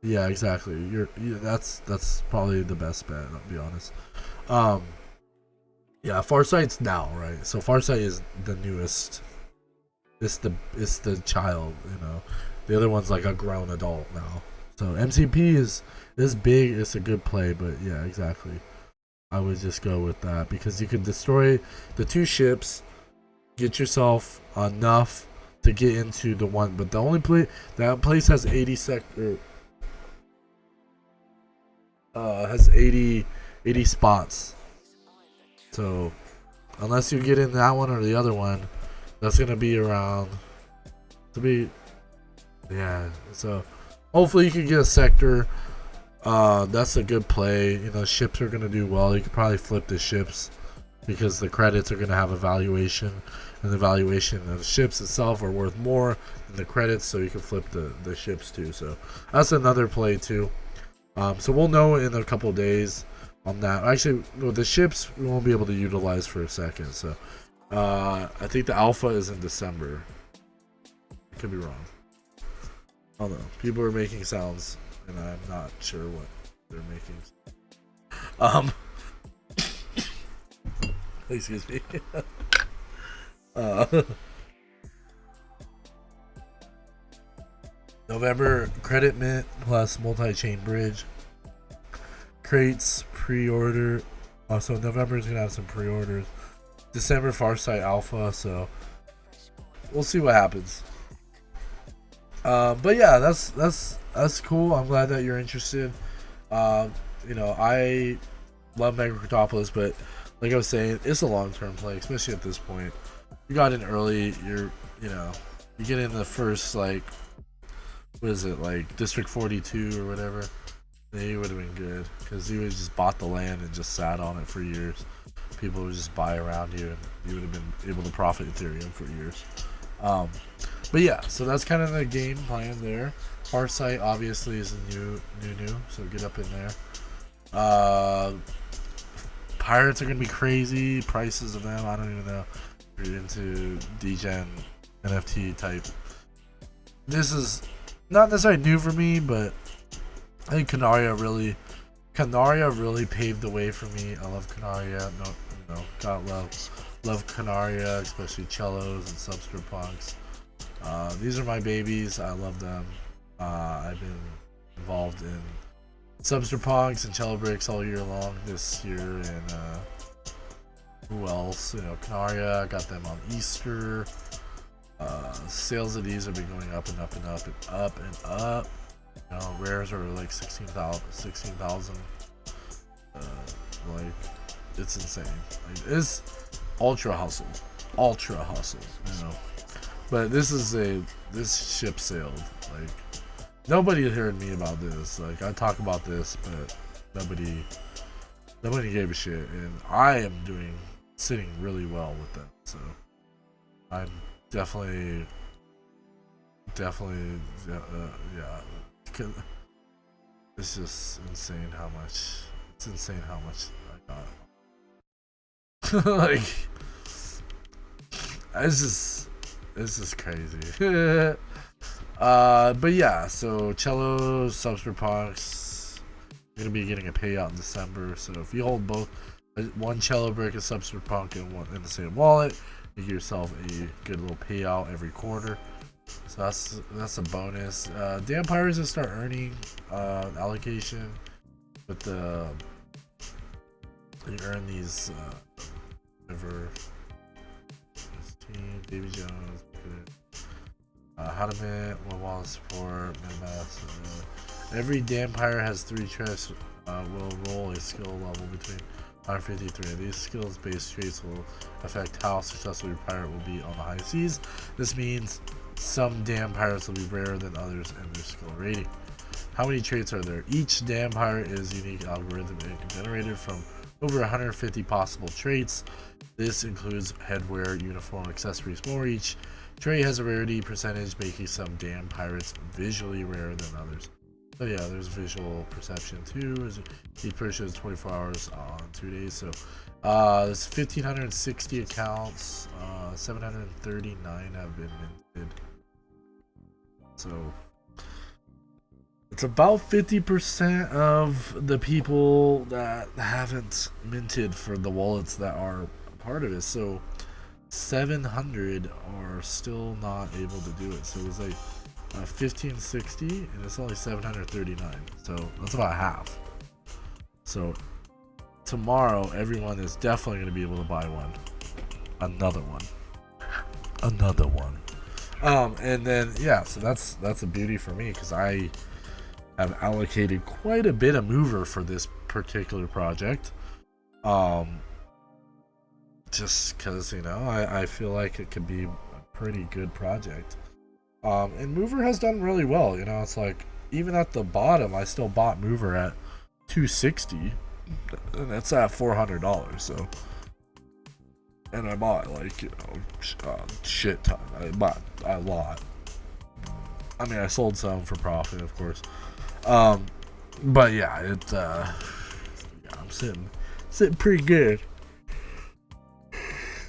A: Yeah, exactly. That's probably the best bet. I'll be honest. Yeah, Farsight's now, right? So Farsight is the newest. It's the child, The other one's like a grown adult now. So MCP is big. It's a good play, but yeah, exactly. I would just go with that because you could destroy the 2 ships, get yourself enough to get into the one. But the only that place has 80 sector. Has 80 spots. So unless you get in that one or the other one, that's gonna be around yeah. So hopefully you can get a sector. That's a good play. Ships are gonna do well. You could probably flip the ships because the credits are gonna have a valuation, and the valuation of the ships itself are worth more than the credits, so you can flip the ships too. So that's another play too. So we'll know in a couple days on that. Actually, the ships we won't be able to utilize for a second. So I think the alpha is in December. I could be wrong. Oh no, people are making sounds and I'm not sure what they're making. Um, excuse me. November credit mint plus multi-chain bridge. Crates pre-order. So November is gonna have some pre-orders. December Farsight Alpha. So we'll see what happens. But yeah, that's cool. I'm glad that you're interested. I love Mega Cryptopolis, but like I was saying, it's a long-term play, especially at this point. You got in early. You get in the first, like, what is it, like District 42 or whatever. Then you would have been good, because you would have just bought the land and just sat on it for years. People would just buy around you, and you would have been able to profit Ethereum for years. But yeah, so that's kind of the game plan there. Farsight obviously is new, so get up in there. Pirates are gonna be crazy. Prices of them, I don't even know. If you're into degen NFT type, this is not necessarily new for me, but I think Canaria really paved the way for me. I love Canaria. Gotta love Canaria, especially cellos and substrate punks. These are my babies. I love them. I've been involved in substrate punks and cello breaks all year long this year, and who else? Canaria. I got them on Easter. Sales of these have been going up and up and up and up and up. Rares are like 16,000. Like, it's insane. Like, it's ultra hustle. But this ship sailed. Like, nobody had heard me about this. Like, I talk about this, but nobody gave a shit, and I am sitting really well with them. So I'm definitely, yeah. It's just insane how much I got. Like, it's just crazy. But yeah, so cellos, substrate punks, you're gonna be getting a payout in December. So if you hold both, one cello brick, a substrate punk, and one in the same wallet, you get yourself a good little payout every quarter. So that's a bonus. Damn Pirates will start earning allocation with you earn these whatever. Team, Davy Jones, how to mint, one wallet support, MetaMask. Every damn pirate has 3 chests. Will roll a skill level between 153. These skills-based traits will affect how successful your pirate will be on the high seas. This means some damn pirates will be rarer than others in their skill rating. How many traits are there? Each damn pirate is a unique algorithm generated from over 150 possible traits. This includes headwear, uniform, accessories, more. Each trait has a rarity percentage, making some damn pirates visually rarer than others. So yeah, there's visual perception too. Each person is 24 hours on 2 days. So there's 1,560 accounts. 739 have been minted. So it's about 50% of the people that haven't minted for the wallets that are part of it. So 700 are still not able to do it. So it's like 1560 and it's only 739. So that's about half. So tomorrow everyone is definitely going to be able to buy one. Another one. And then yeah, so that's a beauty for me, because I have allocated quite a bit of mover for this particular project. Just because, I feel like it could be a pretty good project. And mover has done really well. It's like, even at the bottom, I still bought mover at $260, and it's at $400. So, and I bought shit ton. I bought a lot. I mean, I sold some for profit, of course. But yeah, I'm sitting pretty good.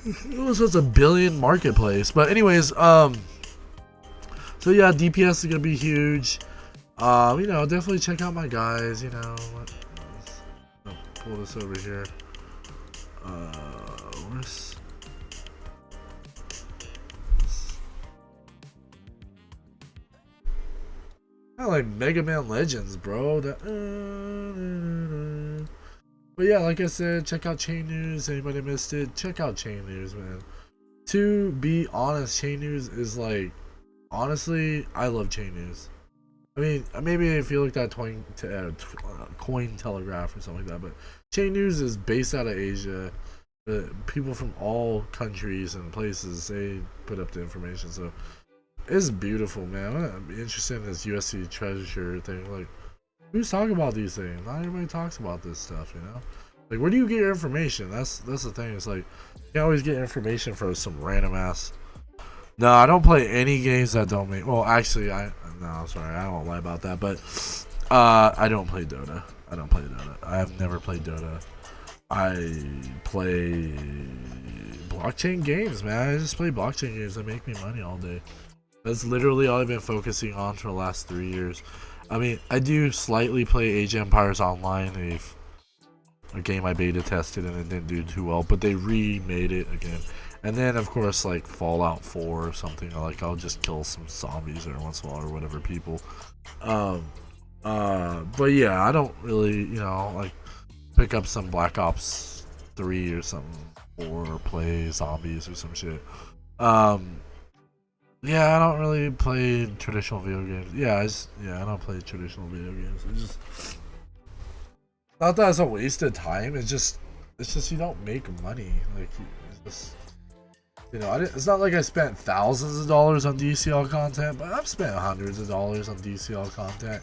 A: It was just a billion marketplace. But anyways, so yeah, DPS is gonna be huge. You know, definitely check out my guys. You know, I'll pull this over here. Where's I like Mega Man Legends, bro. But yeah, like I said, check out Chain News. Anybody missed it? Check out Chain News, man. To be honest, Chain News is like, honestly, I love Chain News. I mean, maybe if you looked at Coin Telegraph or something like that, but Chain News is based out of Asia. But people from all countries and places, they put up the information. So it's beautiful, man. I'm interested in this USC treasure thing. Like, who's talking about these things? Not everybody talks about this stuff, you know. Like, where do you get your information? That's the thing. It's like you can always get information from some random ass. No, I don't play any games that don't make. Well, actually, I'm sorry, I don't lie about that. But I don't play Dota. I don't play Dota. I have never played Dota. I play blockchain games, man. I just play blockchain games that make me money all day. That's literally all I've been focusing on for the last 3 years. I mean, I do slightly play Age of Empires Online, a game I beta tested and it didn't do too well, but they remade it again. And then, of course, like Fallout 4 or something, like I'll just kill some zombies every once in a while or whatever people. But yeah, I don't really, you know, like pick up some Black Ops 3 or something or play zombies or some shit. Yeah, I don't really play traditional video games. I don't play traditional video games. It's just not that it's a waste of time. It's just you don't make money. Like, it's just, you know, it's not like I spent thousands of dollars on DCL content, but I've spent hundreds of dollars on DCL content,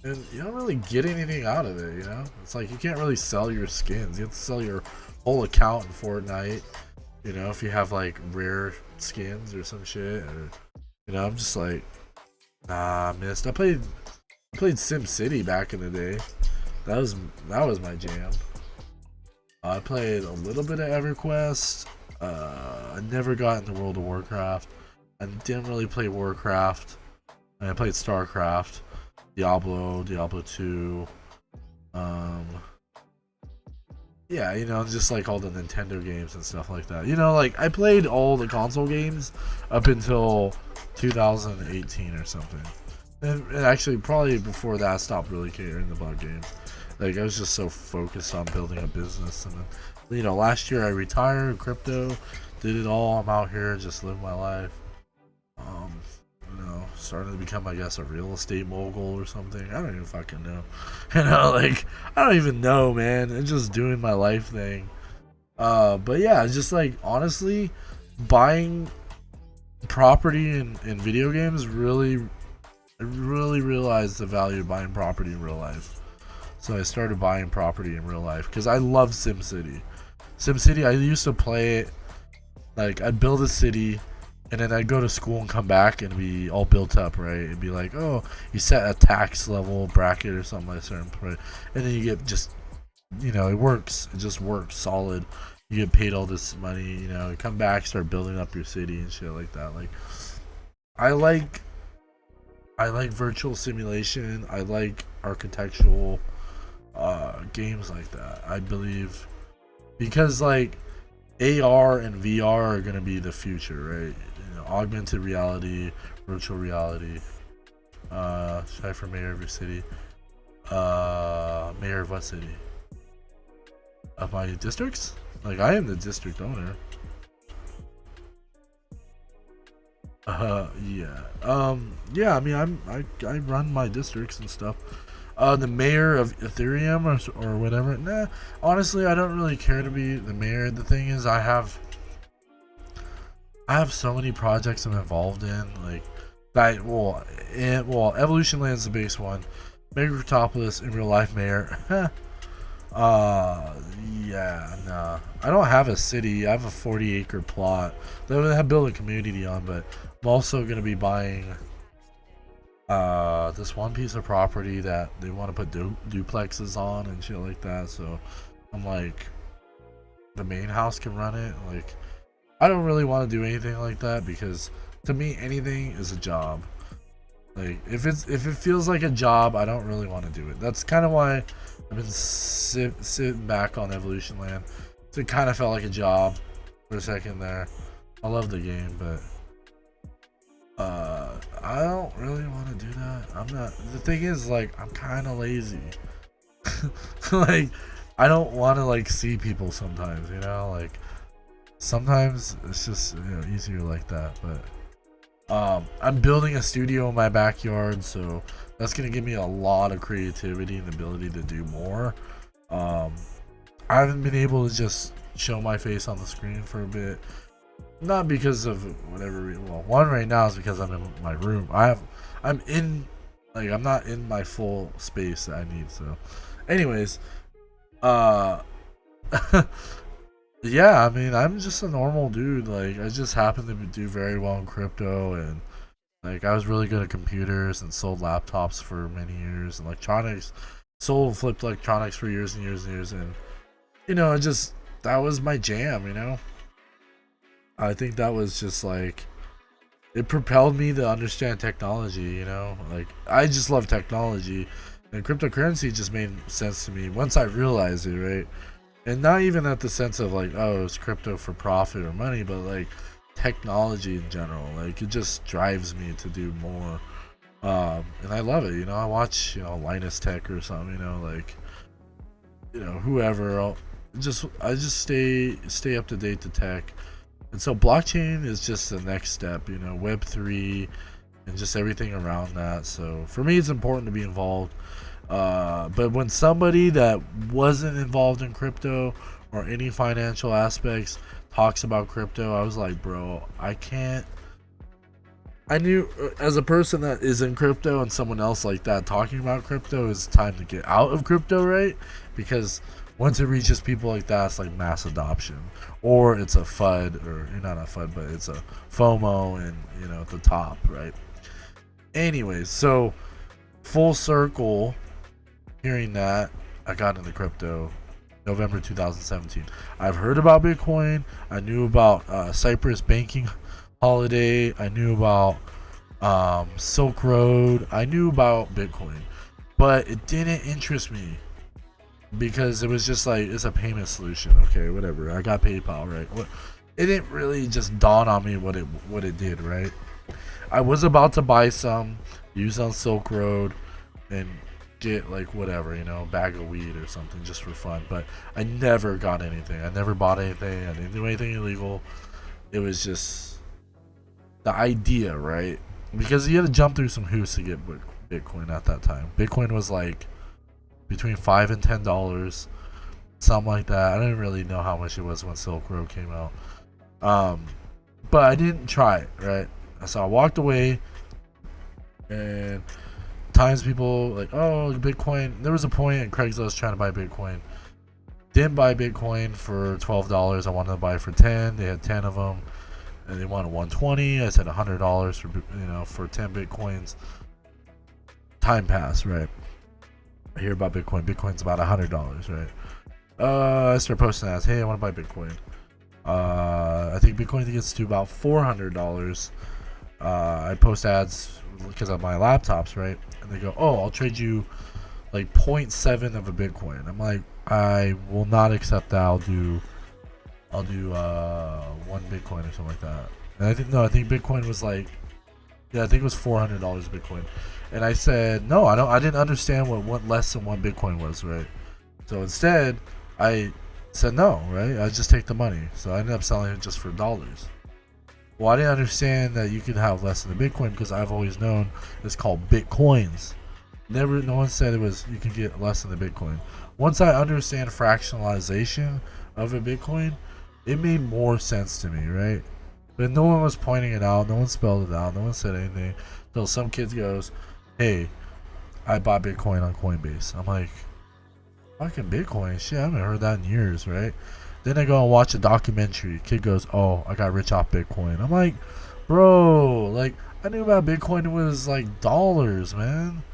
A: and you don't really get anything out of it. You know, it's like you can't really sell your skins. You have to sell your whole account in Fortnite. You know, if you have like rare skins or some shit, or, you know, I'm just like, nah, I missed. I played Sim City back in the day. That was my jam. I played a little bit of EverQuest. I never got into World of Warcraft. I didn't really play Warcraft. I played StarCraft, Diablo 2. Yeah, you know, just like all the Nintendo games and stuff like that. You know, like I played all the console games up until 2018 or something. And actually, probably before that, I stopped really caring about games. Like, I was just so focused on building a business. And then, you know, last year I retired, crypto, did it all. I'm out here just living my life. You know, starting to become, I guess, a real estate mogul or something. I don't even fucking know. You know, like, I don't even know, man. It's just doing my life thing. But yeah, just like, honestly, buying property in video games I really realized the value of buying property in real life. So I started buying property in real life because I love SimCity. SimCity, I used to play it, like I'd build a city and then I'd go to school and come back and be all built up, right? It'd be like, oh, you set a tax level bracket or something like a certain point, and then you get just, you know, it just works solid. You get paid all this money, you know, you come back, start building up your city and shit like that. Like, I like virtual simulation. I like architectural games like that. I believe because like AR and VR are gonna be the future, right? You know, augmented reality, virtual reality. Should I for mayor of your city? Mayor of what city? Of my districts? Like I am the district owner. Yeah. Yeah. I mean, I run my districts and stuff. The mayor of Ethereum or whatever. Nah, honestly, I don't really care to be the mayor. The thing is, I have so many projects I'm involved in. Like, Evolution Land's the base one. Megatropolis in real life mayor. Yeah, nah. I don't have a city. I have a 40-acre plot that I have built a community on, but I'm also gonna be buying this one piece of property that they want to put duplexes on and shit like that. So I'm like, the main house can run it. Like, I don't really want to do anything like that because to me anything is a job. Like if it feels like a job, I don't really want to do it. That's kind of why I've been sitting back on Evolution Land. So it kind of felt like a job for a second there. I love the game, but I don't really want to do that. I'm not. The thing is, like, I'm kind of lazy. Like, I don't want to like see people sometimes. You know, like sometimes it's just easier like that. But I'm building a studio in my backyard, so that's gonna give me a lot of creativity and ability to do more. Um, I haven't been able to just show my face on the screen for a bit. Not because of whatever reason. Well, one right now is because I'm in my room. I'm in, like, I'm not in my full space that I need. So, anyways, uh, yeah. I mean, I'm just a normal dude. Like, I just happen to do very well in crypto, and like, I was really good at computers and sold laptops for many years, and electronics, sold and flipped electronics for years and years and years, and it just that was my jam. I think that was just like it propelled me to understand technology. Like I just love technology, and cryptocurrency just made sense to me once I realized it, right? And not even at the sense of like, oh, it's crypto for profit or money, but like technology in general. Like it just drives me to do more, and I love it. I watch Linus Tech or something. Like whoever. I just stay up to date to tech. And so blockchain is just the next step, Web3 and just everything around that. So for me, it's important to be involved. But when somebody that wasn't involved in crypto or any financial aspects talks about crypto, I was like, bro, I can't. I knew as a person that is in crypto and someone else like that talking about crypto, it's time to get out of crypto, right? Because once it reaches people like that, it's like mass adoption, or it's a FUD, or not a FUD, but it's a FOMO, and at the top, right? Anyways, so full circle, hearing that, I got into crypto November 2017. I've heard about Bitcoin. I knew about Cyprus banking holiday. I knew about Silk Road. I knew about Bitcoin, but it didn't interest me because it was just like, it's a payment solution. Okay, whatever. I got PayPal, right? It didn't really just dawn on me what it did, right? I was about to buy some, use on Silk Road, and get like whatever, a bag of weed or something just for fun. But I never got anything. I never bought anything. I didn't do anything illegal. It was just the idea, right? Because you had to jump through some hoops to get Bitcoin at that time. Bitcoin was like between $5 and $10, something like that. I didn't really know how much it was when Silk Road came out, but I didn't try it, right? So I walked away, and times people like, oh, Bitcoin. There was a point in Craigslist trying to buy Bitcoin. Didn't buy Bitcoin for $12. I wanted to buy it for 10. They had 10 of them, and they wanted 120. I said $100 for 10 Bitcoins. Time passed, right? I hear about Bitcoin. Bitcoin's about $100, right? I start posting ads. Hey, I want to buy Bitcoin. I think Bitcoin gets to about $400. I post ads because of my laptops, right? And they go, oh, I'll trade you like 0.7 of a Bitcoin. I'm like, I will not accept that. I'll do 1 Bitcoin or something like that. And I think Bitcoin was like, yeah, I think it was $400 Bitcoin. And I said, no, I didn't understand what less than 1 Bitcoin was, right? So instead, I said no, right? I just take the money. So I ended up selling it just for dollars. Well, I didn't understand that you could have less than a Bitcoin because I've always known it's called Bitcoins. No one said it was you can get less than a Bitcoin. Once I understand fractionalization of a Bitcoin, it made more sense to me, right? But no one was pointing it out. No one spelled it out. No one said anything. Until some kid goes, hey, I bought Bitcoin on Coinbase. I'm like, fucking Bitcoin? Shit, I haven't heard that in years, right? Then I go and watch a documentary. Kid goes, oh, I got rich off Bitcoin. I'm like, bro, like, I knew about Bitcoin was like dollars, man.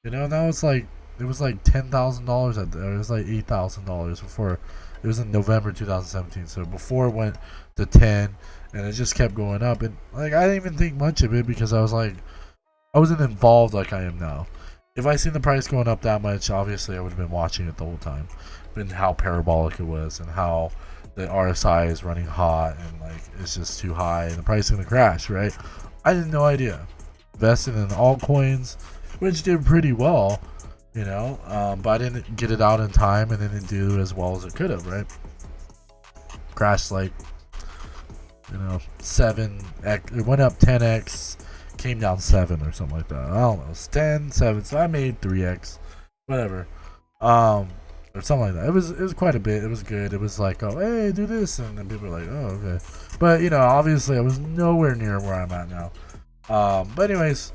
A: Now it's like, it was like $10,000 at it was like $8,000 before. It was in November 2017. So before it went to 10, and it just kept going up. And like, I didn't even think much of it because I was like, I wasn't involved like I am now. If I seen the price going up that much, obviously I would have been watching it the whole time. And how parabolic it was, and how the RSI is running hot, and like it's just too high, and the price is gonna crash, right? I had no idea. Invested in altcoins, which did pretty well, but I didn't get it out in time, and it didn't do as well as it could have, right? Crashed like 7x. It went up 10x, came down 7 or something like that. I don't know. It's 10, 7. So I made 3x, whatever, or something like that. It was quite a bit. It was good. It was like, oh, hey, do this, and then people were like, oh, okay. But obviously, I was nowhere near where I'm at now. But anyways,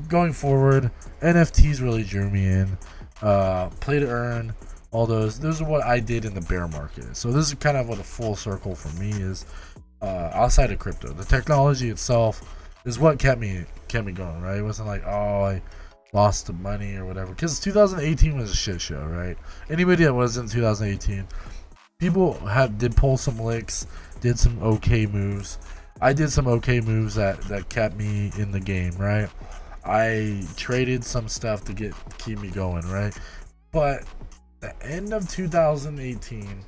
A: going forward, NFTs really drew me in. Play to earn. All those are what I did in the bear market. So this is kind of what a full circle for me is. Outside of crypto, the technology itself is what kept me going, right? It wasn't like, oh, I lost the money or whatever, because 2018 was a shit show, right? Anybody that was in 2018, people did pull some licks, did some okay moves. I did some okay moves that kept me in the game, right? I traded some stuff to keep me going, right? But the end of 2018,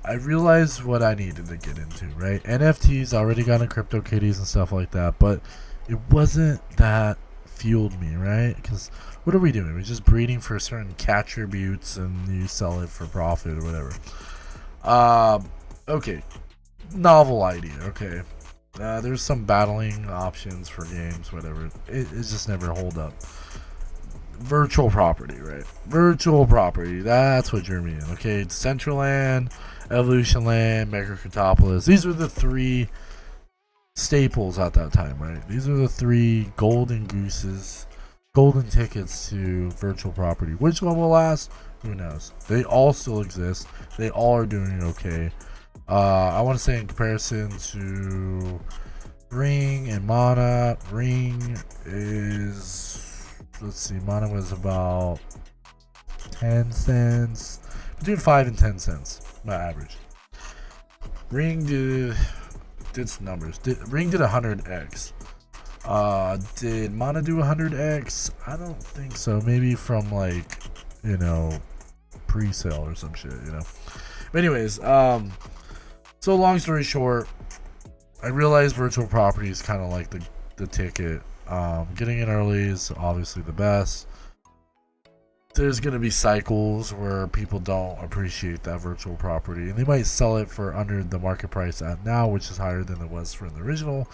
A: I realized what I needed to get into, right? NFTs, already got into CryptoKitties and stuff like that, but it wasn't that fueled me, right? Because what are we doing? We're just breeding for certain attributes, and you sell it for profit or whatever. Okay, novel idea. Okay, there's some battling options for games, whatever. It just never hold up. Virtual property, right? Virtual property. That's what drew me in. Okay, Decentraland, Evolution Land, Megacritopolis. These were the 3 staples at that time, right? These are the 3 golden gooses, golden tickets to virtual property. Which one will last? Who knows? They all still exist. They all are doing okay. I want to say in comparison to Ring and Mana, Ring is, let's see, Mana was about 10 cents, between 5 and 10 cents, my average. Ring did some numbers. Ring did 100x. Did Mana do 100x? I don't think so. Maybe from like, pre-sale or some shit, But anyways, so long story short, I realized virtual property is kind of like the ticket. Getting in early is obviously the best. There's going to be cycles where people don't appreciate that virtual property, and they might sell it for under the market price at now, which is higher than it was for the original,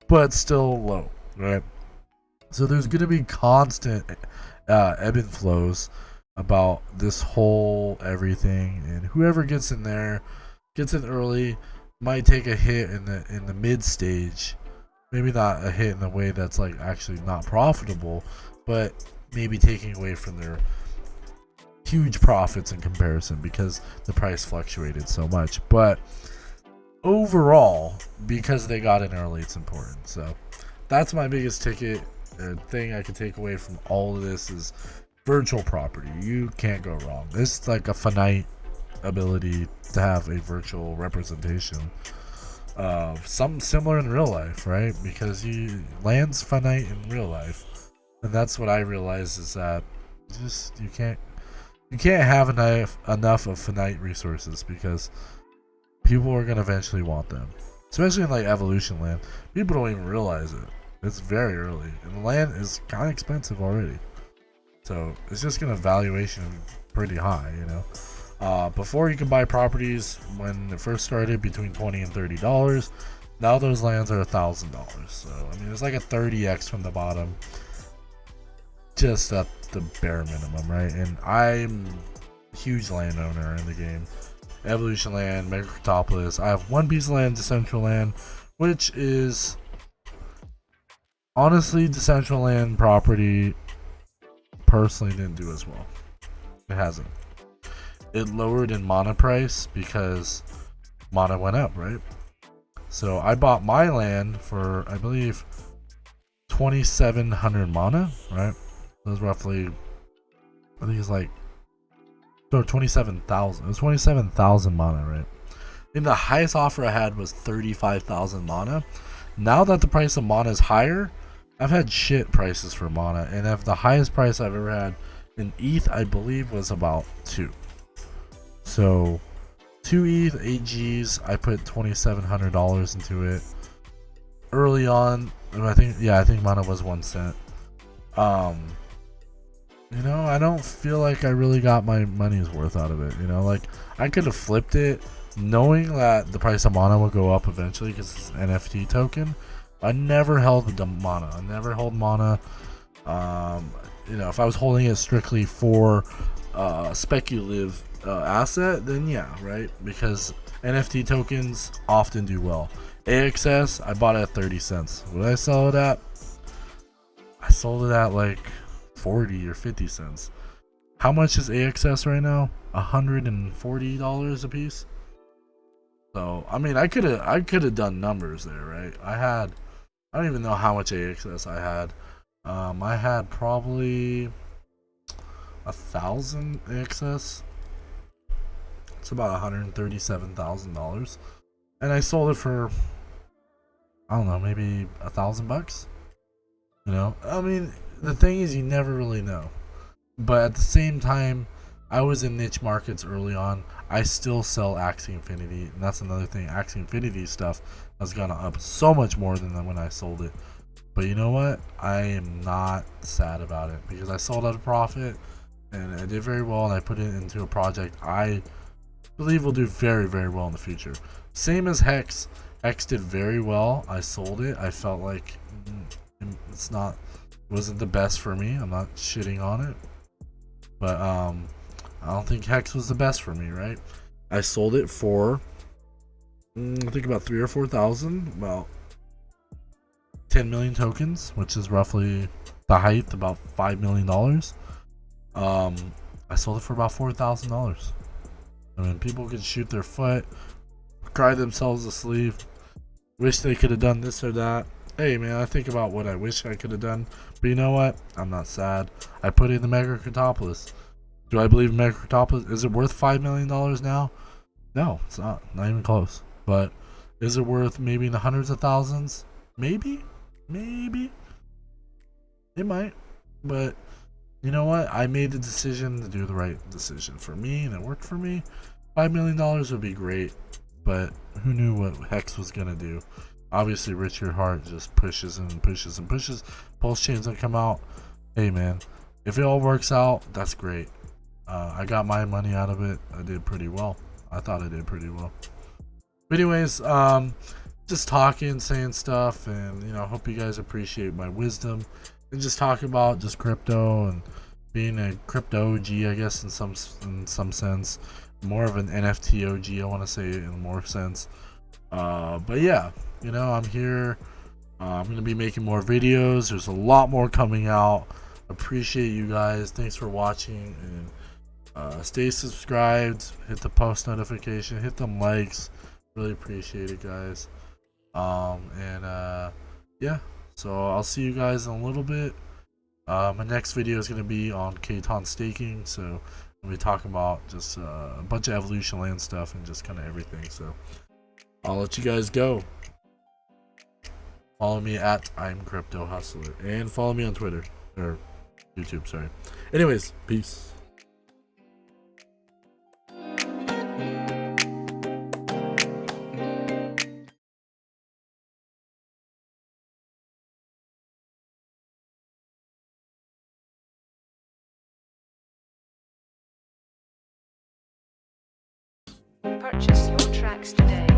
A: but still low, right? So there's going to be constant ebb and flows about this whole everything, and whoever gets in there, gets in early, might take a hit in the mid stage. Maybe not a hit in the way that's like actually not profitable, but maybe taking away from their huge profits in comparison because the price fluctuated so much. But overall, because they got in early, it's important. So that's my biggest ticket thing I could take away from all of this is virtual property. You can't go wrong. It's like a finite ability to have a virtual representation of something similar in real life, right? Because land's finite in real life, and that's what I realized is that you can't have enough of finite resources because people are gonna eventually want them, especially in like Evolution Land. People don't even realize it. It's very early, and the land is kind of expensive already, so it's just gonna valuation pretty high, Before you could buy properties when it first started between $20 and $30. Now those lands are $1,000. So I mean, it's like a 30x from the bottom, just at the bare minimum, right? And I'm a huge landowner in the game. Evolution Land, Megacritopolis. I have one piece of land, Decentraland, which is honestly Decentraland property. Personally, didn't do as well. It hasn't. It lowered in mana price because mana went up, right? So I bought my land for, I believe, 2,700 mana, right? That was roughly, I think it's like, no, 27,000. It was 27,000 mana, right? And the highest offer I had was 35,000 mana. Now that the price of mana is higher, I've had shit prices for mana, and if the highest price I've ever had in ETH, I believe, was about 2. So 2 ETH, 8 Gs. I put $2,700 into it early on. And I think mana was 1 cent. I don't feel like I really got my money's worth out of it. Like I could have flipped it, knowing that the price of mana would go up eventually because it's an NFT token. I never held the mana. I never hold mana. If I was holding it strictly for speculative asset, then yeah, right? Because NFT tokens often do well. AXS, I bought it at 30 cents. What did I sell it at? I sold it at like 40 or 50 cents. How much is AXS right now? $140 a piece. So I mean, I could have done numbers there, right? I don't even know how much AXS I had. I had probably 1,000 AXS. It's about $137,000, and I sold it for, I don't know, maybe $1,000. I mean, the thing is, you never really know. But at the same time, I was in niche markets early on. I still sell Axie Infinity, and that's another thing. Axie Infinity stuff has gone up so much more than when I sold it. But you know what? I am not sad about it because I sold at a profit, and I did very well, and I put it into a project I believe will do very, very well in the future. Same as Hex. Hex did very well. I sold it. I felt like it wasn't the best for me. I'm not shitting on it. But I don't think Hex was the best for me, right? I sold it for I think about 3 or 4,000, about 10 million tokens, which is roughly the height, about $5 million. I sold it for about $4,000. I mean, people could shoot their foot, cry themselves to sleep, wish they could have done this or that. Hey man, I think about what I wish I could have done, but you know what? I'm not sad. I put it in the Mega Cryptopolis. Do I believe Mega Cryptopolis? Is it worth $5 million now? No, it's not. Not even close. But is it worth maybe in the hundreds of thousands? Maybe. It might. But you know what? I made the decision to do the right decision for me, and it worked for me. $5 million would be great, but who knew what Hex was going to do? Obviously, Richard Hart just pushes and pushes and pushes. Pulse chains that come out. Hey, man, if it all works out, that's great. I got my money out of it. I did pretty well. I thought I did pretty well. But anyways, just talking, saying stuff, and hope you guys appreciate my wisdom and just talking about just crypto and being a crypto OG, I guess, in some sense. More of an NFT OG, I want to say, in more sense. But yeah, I'm here. I'm going to be making more videos. There's a lot more coming out. Appreciate you guys. Thanks for watching, and stay subscribed. Hit the post notification. Hit them likes. Really appreciate it, guys. Yeah. So I'll see you guys in a little bit. My next video is going to be on K-Ton staking. So we'll be talking about just a bunch of evolution land stuff and just kind of everything. So I'll let you guys go. Follow me at I'm Crypto Hustler, and follow me on Twitter or YouTube. Sorry. Anyways, peace.
B: Purchase your tracks today.